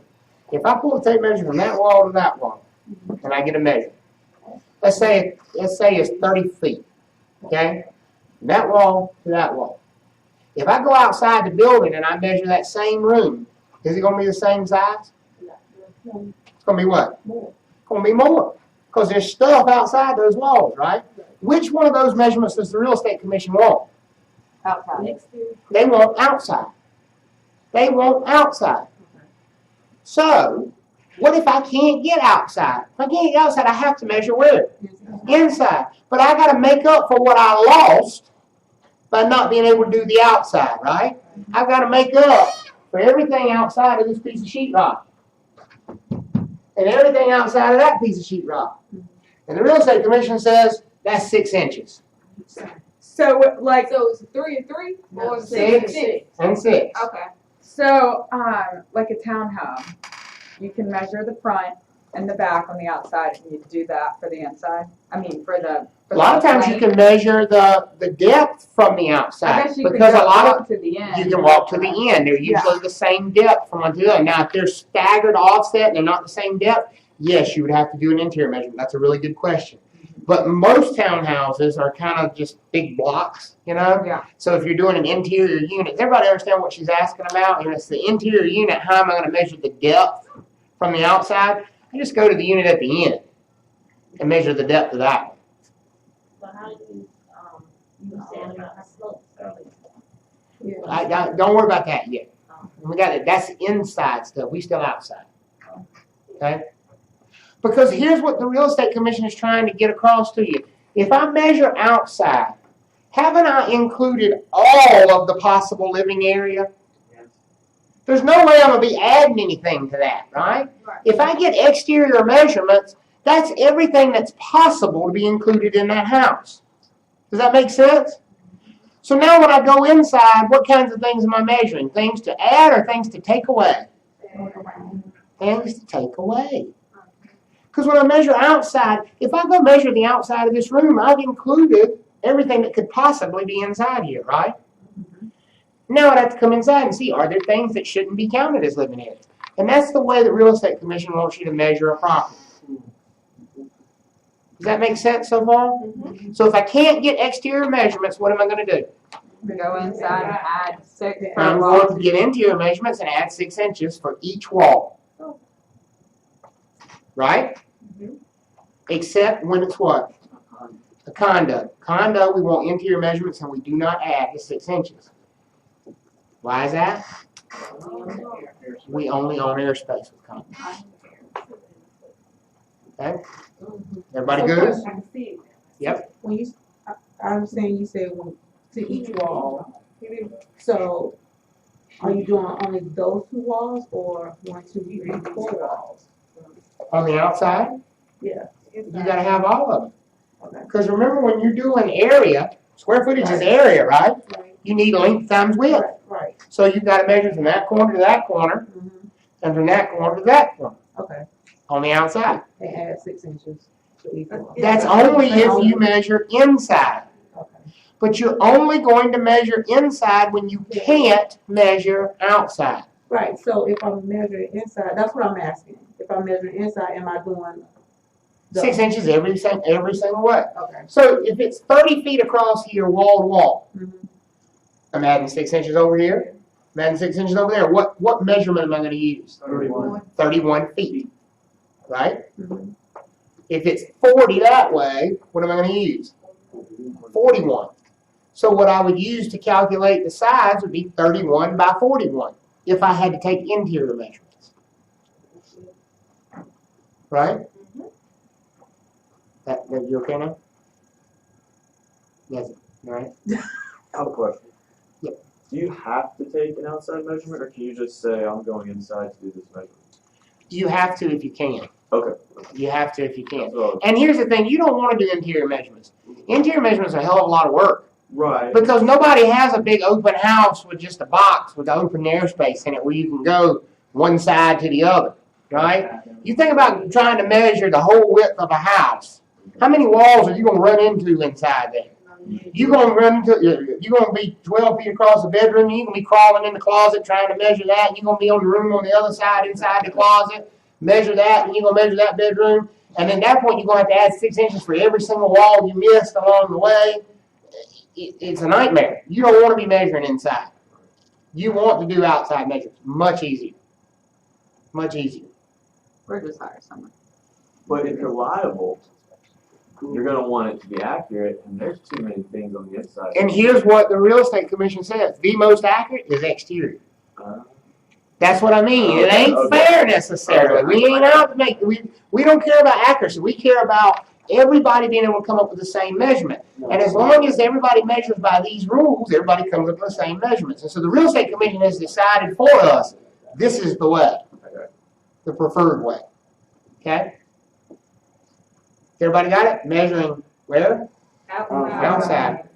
If I pull a tape measure from that wall to that wall, and I get a measure, let's say it's 30 feet, okay? From that wall to that wall. If I go outside the building and I measure that same room, is it going to be the same size? It's going to be what? More. It's going to be more, because there's stuff outside those walls, right? Which one of those measurements does the Real Estate Commission want? Outside. They want outside. They want outside. So, What if I can't get outside? If I can't get outside, I have to measure where? Inside. But I got to make up for what I lost by not being able to do the outside, right? I've got to make up for everything outside of this piece of sheetrock. And everything outside of that piece of sheetrock. And the real estate commission says that's 6 inches. So like, So it's 3 and 3 or 6 and 6 6? and 6. Okay. So, like a townhome, you can measure the front and the back on the outside, and you do that for the inside. I mean, for the. A lot of times you can measure the depth from the I outside. guess you can Because a lot of walk to the end. you can walk to the end. They're usually the same depth from one to the other. Now, if they're staggered offset and they're not the same depth, yes, you would have to do an interior measurement. That's a really good question. But most townhouses are kind of just big blocks, you know? Yeah. So if you're doing an interior unit, does everybody understand what she's asking about? And it's the interior unit, how am I going to measure the depth from the outside? I just go to the unit at the end and measure the depth of that one. But how do you said about the slopes earlier? Don't worry about that yet. We got it. That's inside stuff. We still outside. Okay? Because here's what the real estate commission is trying to get across to you. If I measure outside, haven't I included all of the possible living area? There's no way I'm going to be adding anything to that, right? If I get exterior measurements, that's everything that's possible to be included in that house. Does that make sense? So now when I go inside, what kinds of things am I measuring? Things to add or things to take away? Things to take away. Because when I measure outside, if I go measure the outside of this room, I've included everything that could possibly be inside here, right? Now I'd have to come inside and see, are there things that shouldn't be counted as living areas? And that's the way the real estate commission wants you to measure a property. Does that make sense so far? So if I can't get exterior measurements, what am I going to do? We go inside and add 6 per I'm wall. going to get interior measurements and add 6 inches for each wall. Right? Except when it's what? A condo. Condo, we want interior measurements and we do not add the 6 inches. Why is that? We only own airspace with condos. Okay? Everybody good? I can see it. Yep. When you, I understand you said to each wall. So, are you doing only those 2 walls or 1, 2, 3, 4 walls? On the outside, Yeah. you gotta have all of them. Okay. Because remember, when you're doing area, square footage is area, right? Right. You need length times width. Right. So you've got to measure from that corner to that corner, Mm-hmm. and from that corner to that corner, Okay. on the outside. And add 6 inches to each wall. That's only if you measure inside. Okay. But you're only going to measure inside when you can't measure outside. Right. So if I'm measuring inside, that's what I'm asking. If I'm measuring inside, am I doing? 6 inches every single way. Okay. So if it's 30 feet across here, wall to wall, Mm-hmm. I'm adding 6 inches over here. I'm adding 6 inches over there. What measurement am I going to use? 31 feet. Right? Mm-hmm. If it's 40 that way, what am I going to use? 41. So what I would use to calculate the size would be 31 by 41 if I had to take interior measurements. Right? That you okay now? Yes. All right. I have a question. Yep. Do you have to take an outside measurement, or can you just say, I'm going inside to do this measurement? You have to if you can. Okay. You have to if you can. So, And here's the thing, you don't want to do interior measurements. Interior measurements are a hell of a lot of work. right. Because nobody has a big open house with just a box with open airspace in it where you can go one side to the other, right? You think about trying to measure the whole width of a house. How many walls are you going to run into inside there? You're going to be 12 feet across the bedroom. You're going to be crawling in the closet trying to measure that. You're going to be on the room on the other side inside the closet. Measure that, and you're going to measure that bedroom. And at that point, you're going to have to add 6 inches for every single wall you missed along the way. It's a nightmare. You don't want to be measuring inside. You want to do outside measurements. Much easier. Much easier. We're just hire someone. But if you're liable, you're going to want it to be accurate, and there's too many things on the inside. And here's what the real estate commission says. The most accurate is exterior. That's what I mean. It ain't Okay. fair necessarily. We ain't out to make, we don't care about accuracy. We care about everybody being able to come up with the same measurement. And as long as everybody measures by these rules, everybody comes up with the same measurements. And so the Real Estate Commission has decided for us, this is the way, the preferred way. Okay? Everybody got it? Measuring where? Outside.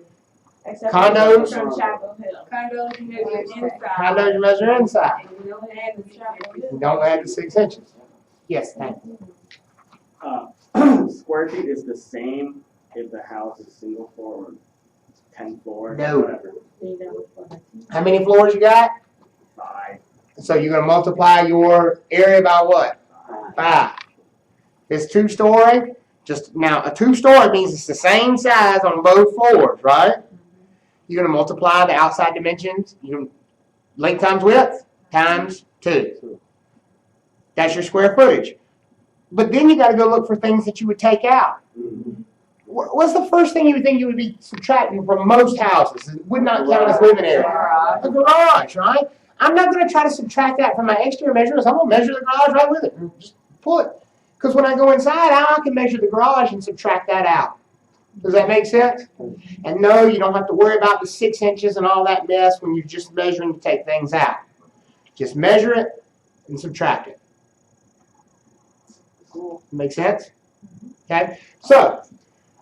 Except Condos? From Chapel Hill. Condos measure inside. Condos measure inside. And we don't add the Chapel Hill. You don't add the 6 inches. Yes, thank you. Square feet is the same if the house is single floor or 10 floors, No. whatever. How many floors you got? 5. So you're gonna multiply your area by what? 5. It's 2-story. Just now, a 2-story means it's the same size on both floors, right? You're gonna multiply the outside dimensions. Length times width times 2. That's your square footage. But then you got to go look for things that you would take out. What's the first thing you would think you would be subtracting from most houses? It would not count as living area. A garage, right? I'm not going to try to subtract that from my exterior measurements. I'm going to measure the garage right with it and just pull it. Because when I go inside, I can measure the garage and subtract that out. Does that make sense? And no, you don't have to worry about the 6 inches and all that mess when you're just measuring to take things out. Just measure it and subtract it. Make sense? Okay? So,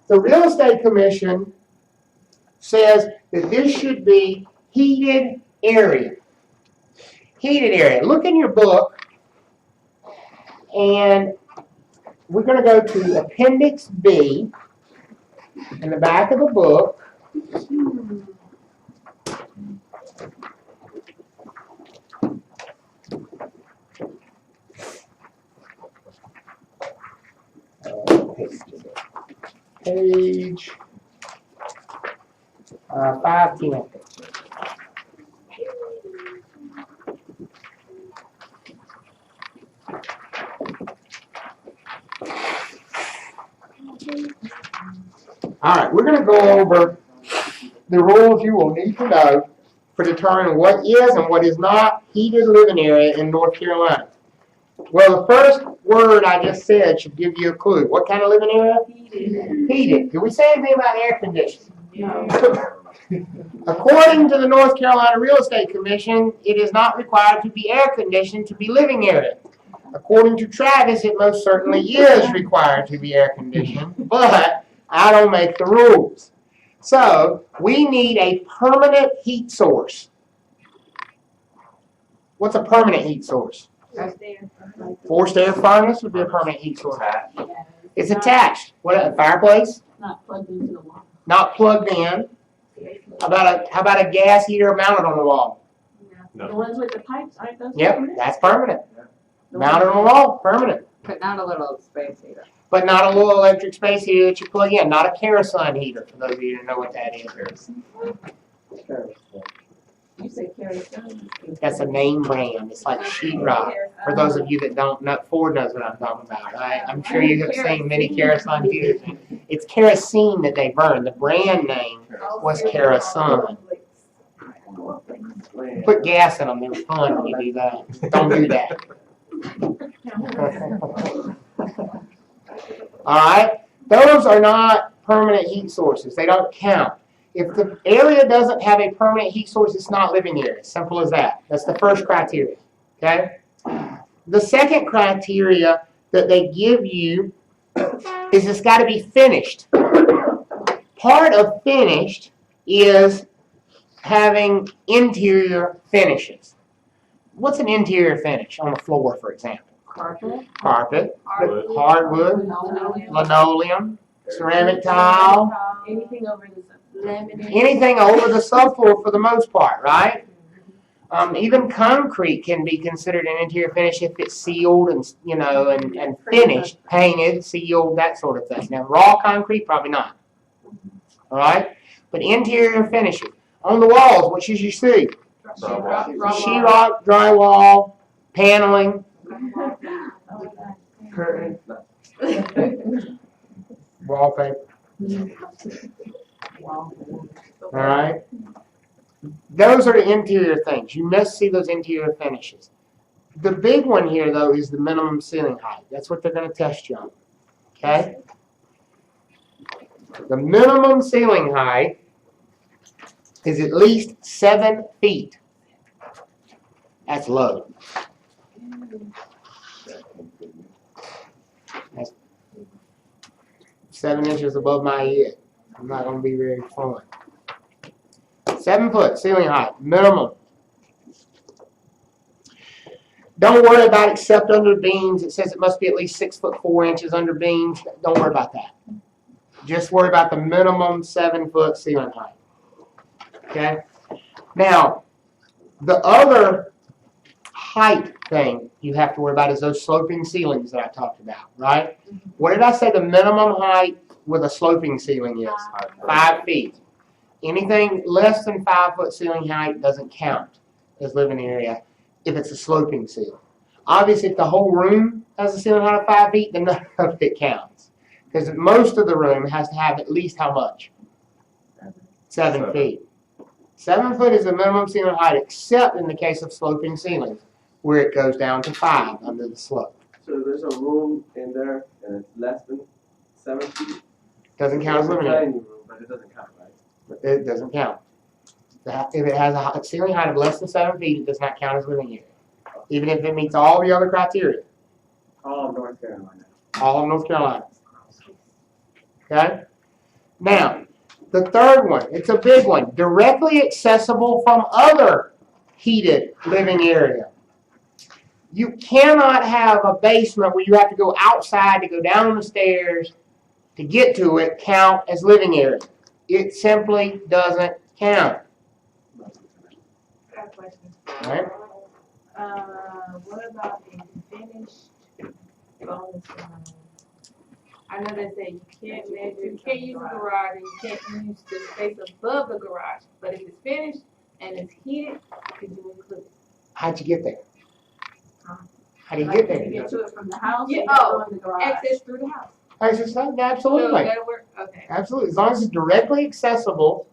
the Real Estate Commission says that this should be heated area. Heated area. Look in your book, and we're going to go to Appendix B in the back of the book. Page 510. All right, we're going to go over the rules you will need to know for determining what is and what is not heated living area in North Carolina. Well, the first word I just said should give you a clue. What kind of living area? Heated. Did we say anything about air conditioning? No. According to the North Carolina Real Estate Commission, it is not required to be air conditioned to be living area. According to Travis, it most certainly is required to be air conditioned, but I don't make the rules. So, we need a permanent heat source. What's a permanent heat source? Forced air furnace would be a permanent heat source. It's attached. What, a fireplace? Not plugged into the wall. Not plugged in. How about a gas heater mounted on the wall? The ones with the pipes, aren't those? Yep, that's permanent. Mounted on the wall, permanent. But not a little space heater. But not a little electric space heater that you plug in. Not a kerosene heater, for those of you who know what that is. You said kerosene. That's a name brand. It's like sheetrock. For those of you that don't know, Ford knows what I'm talking about, right? I'm sure you have seen many kerosene heaters. It's kerosene that they burn. The brand name was kerosene. Put gas in them. They're fun when you do that. Don't do that. All right? Those are not permanent heat sources. They don't count. If the area doesn't have a permanent heat source, it's not living area. Simple as that. That's the first criteria. Okay? The second criteria that they give you is it's got to be finished. Part of finished is having interior finishes. What's an interior finish on the floor, for example? Carpet, hardwood, linoleum, ceramic tile, Anything over the laminate. anything over the subfloor for the most part, right? Even concrete can be considered an interior finish if it's sealed and and finished, painted, sealed, that sort of thing. Now, raw concrete, probably not. All right, but interior finishes on the walls. What should you see? Sheetrock, drywall, paneling. Curtain. Wallpaper. All right. Those are the interior things. You must see those interior finishes. The big one here, though, is the minimum ceiling height. That's what they're gonna test you on, okay? The minimum ceiling height is at least 7 feet. That's low. That's 7 inches above my head. I'm not gonna be very fun. 7 foot ceiling height, minimum. Don't worry about except under beams. It says it must be at least 6 foot 4 inches under beams. Don't worry about that. Just worry about the minimum 7 foot ceiling height. Okay? Now, the other height thing you have to worry about is those sloping ceilings that I talked about, right? What did I say the minimum height with a sloping ceiling is? 5 feet. Anything less than 5 foot ceiling height doesn't count as living area if it's a sloping ceiling. Obviously, if the whole room has a ceiling height of 5 feet, then none of it counts. Because most of the room has to have at least how much? 7 feet. 7 foot is the minimum ceiling height, except in the case of sloping ceilings, where it goes down to 5 under the slope. So there's a room in there and it's less than 7 feet? Doesn't count as It's a living area. tiny room, but it doesn't count, right? It doesn't count. If it has a ceiling height of less than 7 feet, it does not count as living area, even if it meets all the other criteria. All of North Carolina. All of North Carolina. Okay? Now, the third one, it's a big one. Directly accessible from other heated living area. You cannot have a basement where you have to go outside to go down the stairs to get to it count as living area. It simply doesn't count. I have a question. Right? What about the finished bonus room? I know they say you can't use the garage and you can't use the space above the garage, but if it's finished and it's heated, could you include it? How'd you get there? How do you Like, get can there? you get to it from the house? Yeah, or oh, from the garage? Access through the house. Absolutely. So that'll work? Okay. Absolutely. As long as it's directly accessible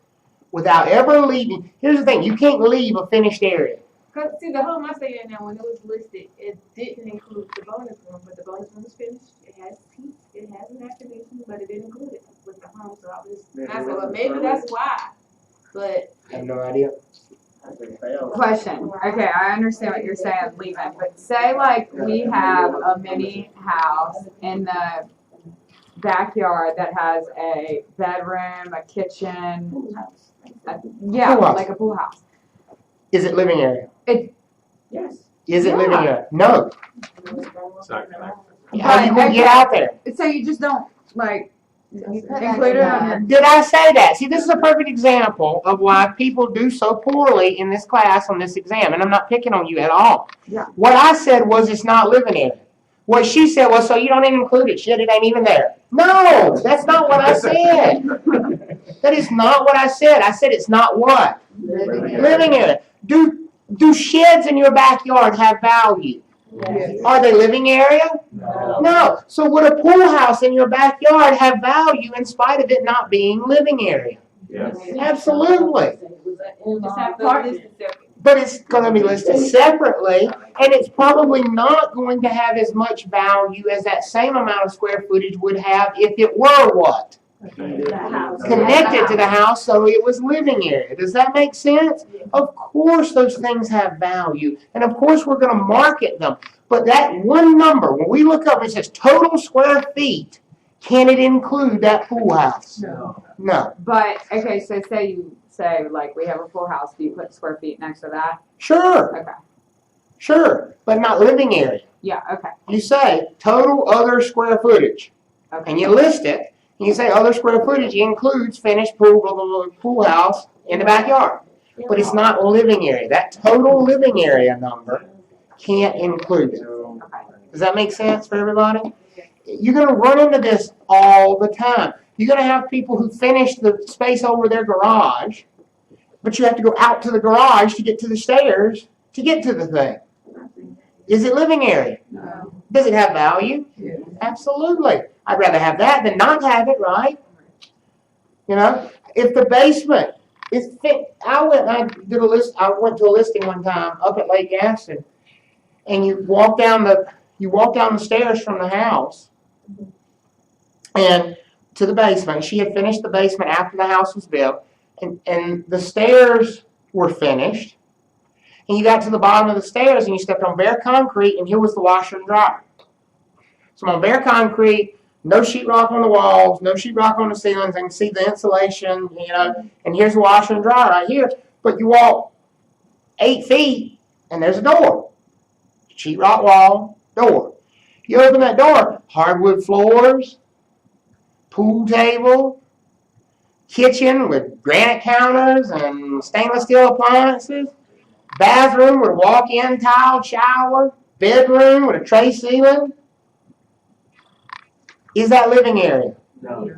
without ever leaving. Here's the thing. You can't leave a finished area. Cause see, the home I stayed in now, when it was listed, it didn't include the bonus room, but the bonus room is finished. It has heat, it has an air conditioning, but it didn't include it with the home, so I was, Maybe I said, it's well, a maybe permit. that's why. But I have no idea. If it fails. Question. Okay, I understand what you're saying, leaving, but say like we have a mini house in the backyard that has a bedroom, a kitchen, yeah, Pool house. like a pool house. Is it living area? Yes. Is it Yeah. living area? No. It's not connected. How you gonna get out there? So you just don't like include it on your. Did I say that? See, this is a perfect example of why people do so poorly in this class on this exam, and I'm not picking on you at all. Yeah. What I said was it's not living area. What she said was, so you don't even include it. Shit, it ain't even there. No, that's not what I said. That is not what I said. I said it's not what? Living area. Do sheds in your backyard have value? Yes. Are they living area? No. So would a pool house in your backyard have value in spite of it not being living area? Yes. Absolutely. just have to list it separate. But it's going to be listed separately, and it's probably not going to have as much value as that same amount of square footage would have if it were what? Connected to the house, so it was living area. Does that make sense? Of course those things have value, and of course we're going to market them. But that one number, when we look up, it says total square feet, can it include that pool house? No. But okay, so say you say like we have a full house, do you put square feet next to that? Sure, Okay. sure, but not living area. Yeah. Okay. You say total other square footage, Okay. and you list it, and you say other square footage includes finished pool, blah, blah, blah, pool house in the backyard. But it's not living area. That total living area number can't include it. Does that make sense for everybody? You're going to run into this all the time. You're going to have people who finish the space over their garage, but you have to go out to the garage to get to the stairs to get to the thing. Is it living area? No. Does it have value? Yes. Absolutely. I'd rather have that than not have it, right? You know, if the basement is fit, I went to a listing one time up at Lake Gaston, and you walk down the stairs from the house and to the basement. She had finished the basement after the house was built, and the stairs were finished. And you got to the bottom of the stairs and you stepped on bare concrete, and here was the washer and dryer. So on bare concrete, no sheetrock on the walls, no sheetrock on the ceilings. I can see the insulation, and here's the washer and dryer right here. But you walk 8 feet and there's a door. Sheetrock wall, door. You open that door, hardwood floors, pool table, kitchen with granite counters and stainless steel appliances, bathroom with a walk-in tile shower, bedroom with a tray ceiling. Is that living area? No.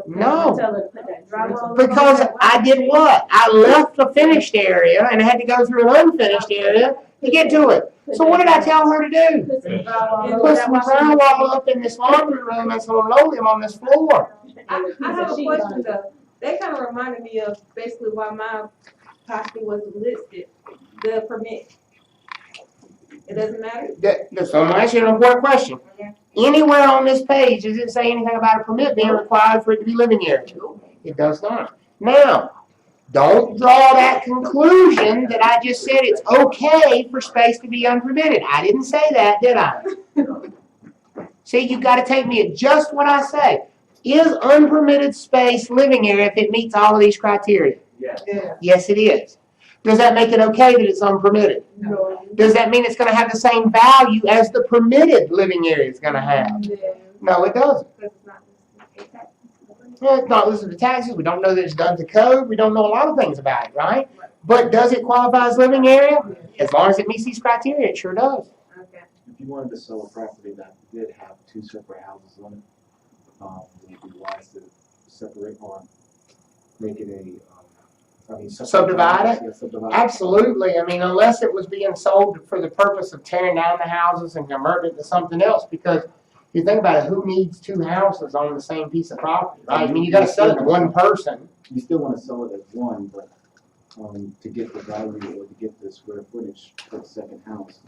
No. Tell her to put that drywall. Because I did what? I left the finished area and I had to go through an unfinished area to get to it. So what did I tell her to do? Put some drywall. Put some drywall up in this laundry room and some linoleum on this floor. I have a question though. That kind of reminded me of basically why mine possibly wasn't listed, the permit. It doesn't matter? So I'm going to ask you an important question. Anywhere on this page does it say anything about a permit being required for it to be living area? It does not. Now, don't draw that conclusion that I just said it's okay for space to be unpermitted. I didn't say that, did I? See, you've got to take me at just what I say. Is unpermitted space living area if it meets all of these criteria? Yes. Yes, it is. Does that make it okay that it's unpermitted? No. Does that mean it's going to have the same value as the permitted living area is going to have? No, it doesn't. Well, it's not listed to taxes. We don't know that it's done to code. We don't know a lot of things about it, right? But does it qualify as living area? As long as it meets these criteria, it sure does. Okay. If you wanted to sell a property that did have 2 separate houses on it, then it'd be wise to separate or make it Subdivide it? Yeah, subdivide it. Absolutely. I mean, unless it was being sold for the purpose of tearing down the houses and converting it to something else. Because if you think about it, who needs 2 houses on the same piece of property, right? I mean, you got to sell it to one person. You still want to sell it as one, but to get the value or to get the square footage for the second house.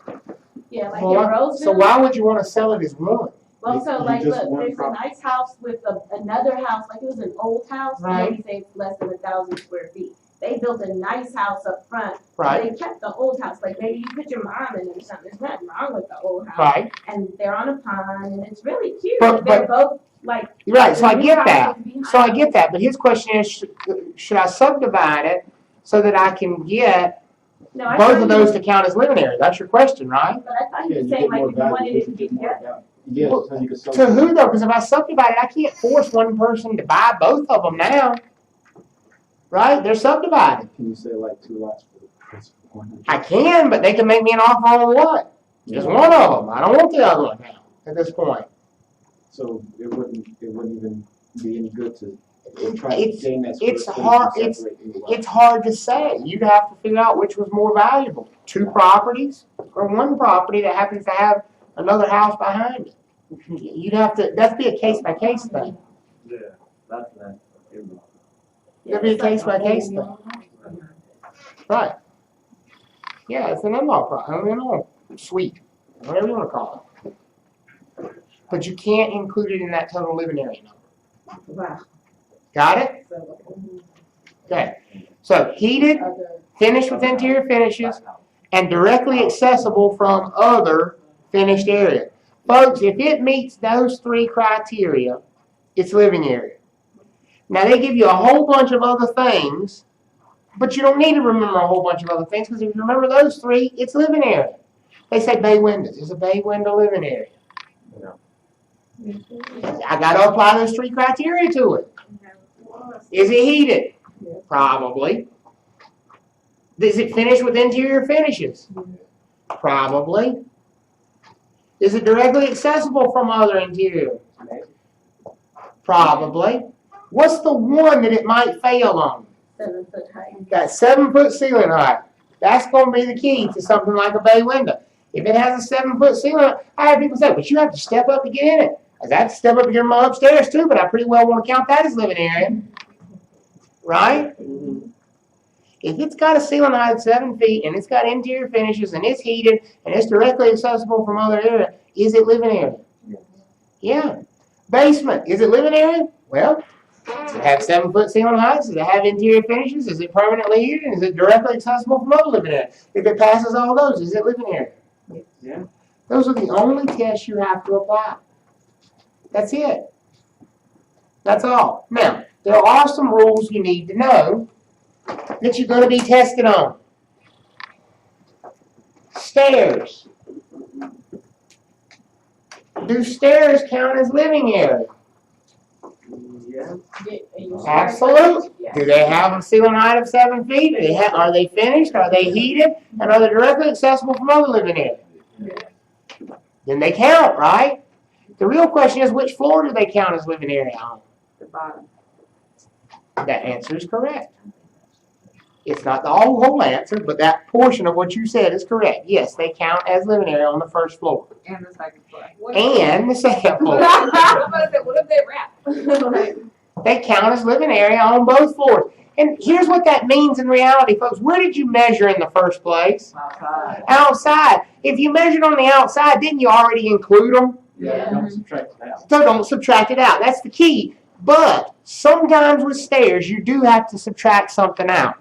Yeah, like in Well, Roseville. so why would you want to sell it as one? Well, so You like, just look, want there's a property. nice house with another house, like it was an old house, Right. maybe say it's less than 1,000 square feet. They built a nice house up front. Right. They kept the old house, like maybe you put your mom in it or something. There's nothing wrong with the old house. Right. And they're on a pond, and it's really cute. But- They're both like. Right. So I the get new that. house is behind So I them. get that. But his question is, should I subdivide it so that I can get No, I both thought of you- those to count as living area? That's your question, right? But I thought Yeah, you were you saying get like more if you wanted value, it to you be get more together. value. Yeah, so you can sell To it. who though? Because if I subdivide it, I can't force one person to buy both of them now. Right? They're subdivided. Can you say like 2 lots for the price of one? I can, but they can make me an offer on what? Just one of them. I don't want the other one now at this point. So it wouldn't even be any good to try to It's- gain that square it's footage hard- and separate any lots. It's hard to say. You'd have to figure out which was more valuable. 2 properties or 1 property that happens to have another house behind it. You'd have to, that'd be a case by case thing. Yeah, that's nice. It'd be a case by case thing. Right. Yeah, it's an in-law problem, suite, whatever you wanna call it. But you can't include it in that total living area number. Wow. Got it? Okay. So heated, finished with interior finishes, and directly accessible from other finished area. Folks, if it meets those 3 criteria, it's living area. Now they give you a whole bunch of other things, but you don't need to remember a whole bunch of other things because if you remember those 3, it's living area. They say bay windows. Is a bay window living area? No. I got to apply those 3 criteria to it. Is it heated? Probably. Is it finished with interior finishes? Probably. Is it directly accessible from other interior? Probably. What's the one that it might fail on? 7 foot height. Got 7-foot ceiling height. That's going to be the key to something like a bay window. If it has a 7-foot ceiling, I have people say, but you have to step up to get in it. I have to step up to get in my upstairs too, but I pretty well want to count that as living area. Right? If it's got a ceiling height of 7 feet and it's got interior finishes and it's heated and it's directly accessible from other area, is it living area? Yeah. Basement, is it living area? Well, does it have 7-foot ceiling heights? Does it have interior finishes? Is it permanently heated? Is it directly accessible from other living area? If it passes all those, is it living area? Yeah. Those are the only tests you have to apply. That's it. That's all. Now, there are some rules you need to know that you're going to be tested on. Stairs. Do stairs count as living area? Yeah. Absolutely. Do they have a ceiling height of 7 feet? Are they finished? Are they heated? And are they directly accessible from other living area? Then they count, right? The real question is, which floor do they count as living area on? The bottom. That answer is correct. It's not the whole answer, but that portion of what you said is correct. Yes, they count as living area on the first floor. And the second floor. And the second floor. I'm about to say, what if they rap? They count as living area on both floors. And here's what that means in reality, folks. Where did you measure in the first place? Outside. Outside. If you measured on the outside, didn't you already include them? Yeah, don't subtract it out. So don't subtract it out. That's the key. But sometimes with stairs, you do have to subtract something out.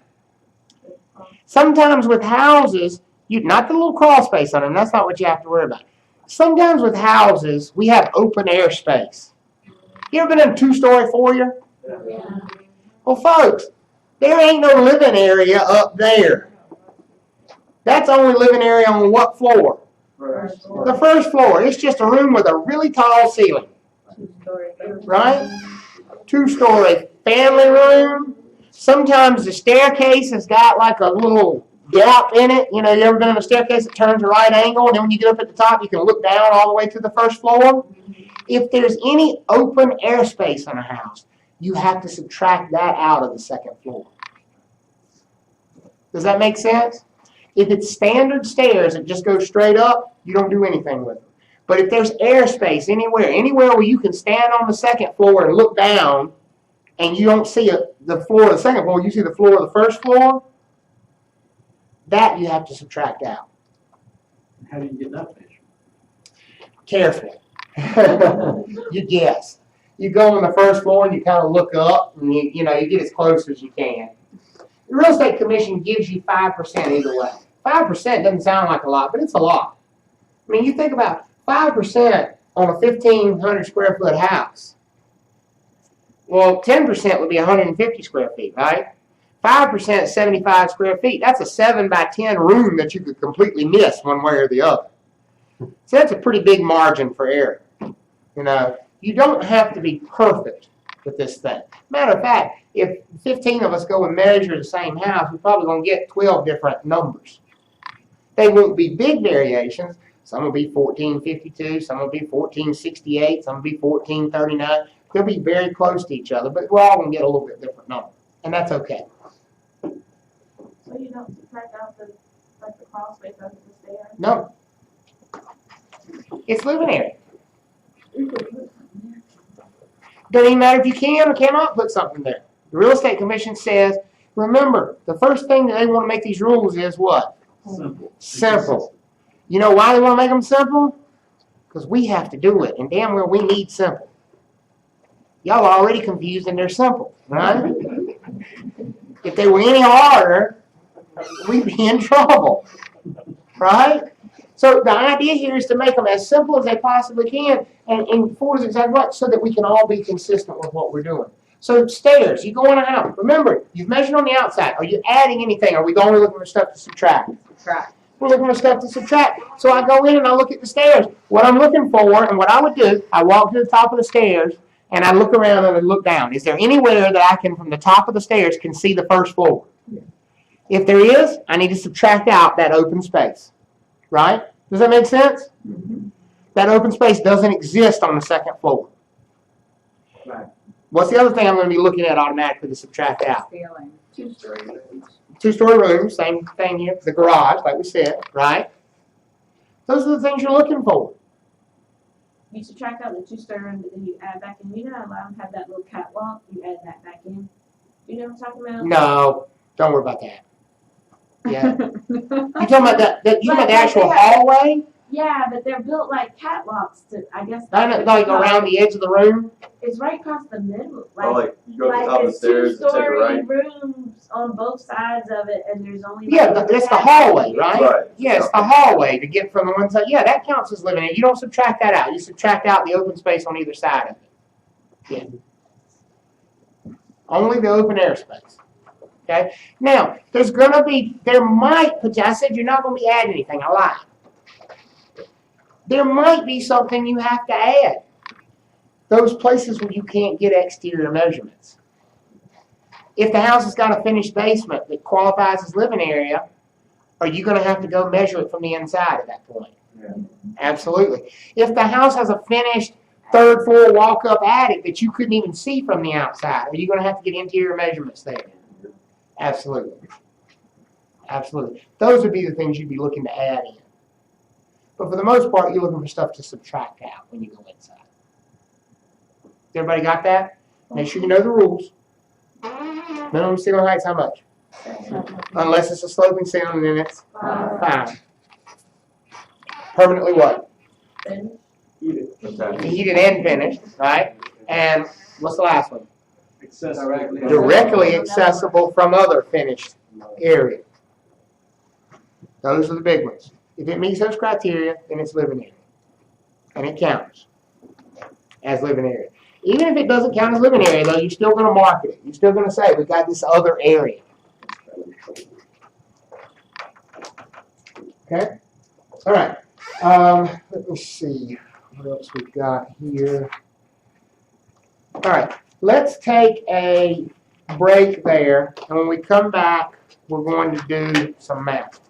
Sometimes with houses, not the little crawl space on them. That's not what you have to worry about. Sometimes with houses, we have open air space. You ever been in a 2-story foyer? Yeah. Well, folks, there ain't no living area up there. That's only living area on what floor? The first floor. It's just a room with a really tall ceiling. Right? 2-story family room. Sometimes the staircase has got like a little gap in it. You know, you ever been in a staircase that turns a right angle, and then when you get up at the top, you can look down all the way to the first floor? If there's any open airspace in a house, you have to subtract that out of the second floor. Does that make sense? If it's standard stairs that just go straight up, you don't do anything with them. But if there's airspace anywhere where you can stand on the second floor and look down, and you don't see the floor of the second floor, you see the floor of the first floor, that you have to subtract out. How do you get that measure? Carefully. You guess. You go on the first floor and you kind of look up, and you get as close as you can. The Real Estate Commission gives you 5% either way. 5% doesn't sound like a lot, but it's a lot. I mean, you think about 5% on a 1,500 square foot house. Well, 10% would be 150 square feet, right? 5% is 75 square feet. That's a 7 by 10 room that you could completely miss one way or the other. So that's a pretty big margin for error. You don't have to be perfect with this thing. Matter of fact, if 15 of us go and measure the same house, we're probably going to get 12 different numbers. They won't be big variations. Some will be 1452, some will be 1468, some will be 1439. They'll be very close to each other, but we're all going to get a little bit different number, and that's okay. So you don't subtract out the crawl space under the stairs? No. It's living area. Doesn't even matter if you can or cannot put something there. The Real Estate Commission says, remember, the first thing that they want to make these rules is what? Simple. Simple. You know why they want to make them simple? Because we have to do it, and damn well we need simple. Y'all are already confused and they're simple, right? If they were any harder, we'd be in trouble, right? So the idea here is to make them as simple as they possibly can, and enforce exactly what, so that we can all be consistent with what we're doing. So stairs, you go in a house. Remember, you've measured on the outside. Are you adding anything? Are we only looking for stuff to subtract? Subtract. We're looking for stuff to subtract. So I go in and I look at the stairs. What I'm looking for, and what I would do, I walk to the top of the stairs, and I look around and I look down. Is there anywhere that I can, from the top of the stairs, can see the first floor? If there is, I need to subtract out that open space. Right? Does that make sense? Mm-hmm. That open space doesn't exist on the second floor. Right. What's the other thing I'm going to be looking at automatically to subtract out? Ceiling. 2-story rooms. 2-story rooms, same thing here. The garage, like we said, right? Those are the things you're looking for. You subtract out the 2-story room, but then you add back in. You know how a lot of them have that little catwalk? You add that back in. You know what I'm talking about? No. Don't worry about that. Yeah. You talking about you talking about the actual Like, hallway? Yeah, but they're built like catwalks to, I guess. Like around the edge of the room? It's right across the middle, Oh, like you go to the top of the it's stairs and take a two-story right. rooms on both sides of it, and there's only. Yeah, like, that's the catwalk. hallway, right? Right. Yeah, it's the hallway to get from the one side. Yeah, that counts as living area. You don't subtract that out. You subtract out the open space on either side of it. Yeah. Only the open air space. Okay? Now, there might, I said you're not going to be adding anything. I lied. There might be something you have to add. Those places where you can't get exterior measurements. If the house has got a finished basement that qualifies as living area, are you going to have to go measure it from the inside at that point? Yeah. Absolutely. If the house has a finished third floor walk-up attic that you couldn't even see from the outside, are you going to have to get interior measurements there? Absolutely. Absolutely. Those would be the things you'd be looking to add in. But for the most part, you're looking for stuff to subtract out when you go inside. Everybody got that? Make sure you know the rules. Minimum ceiling height's how much? Unless it's a sloping ceiling, then it's 5. Permanently what? Heated and finished, right? And what's the last one? Directly accessible from other finished area. Those are the big ones. If it meets those criteria, then it's living area. And it counts as living area. Even if it doesn't count as living area, though, you're still going to market it. You're still going to say, we got this other area. Okay? All right. Let me see what else we've got here. All right. Let's take a break there. And when we come back, we're going to do some math.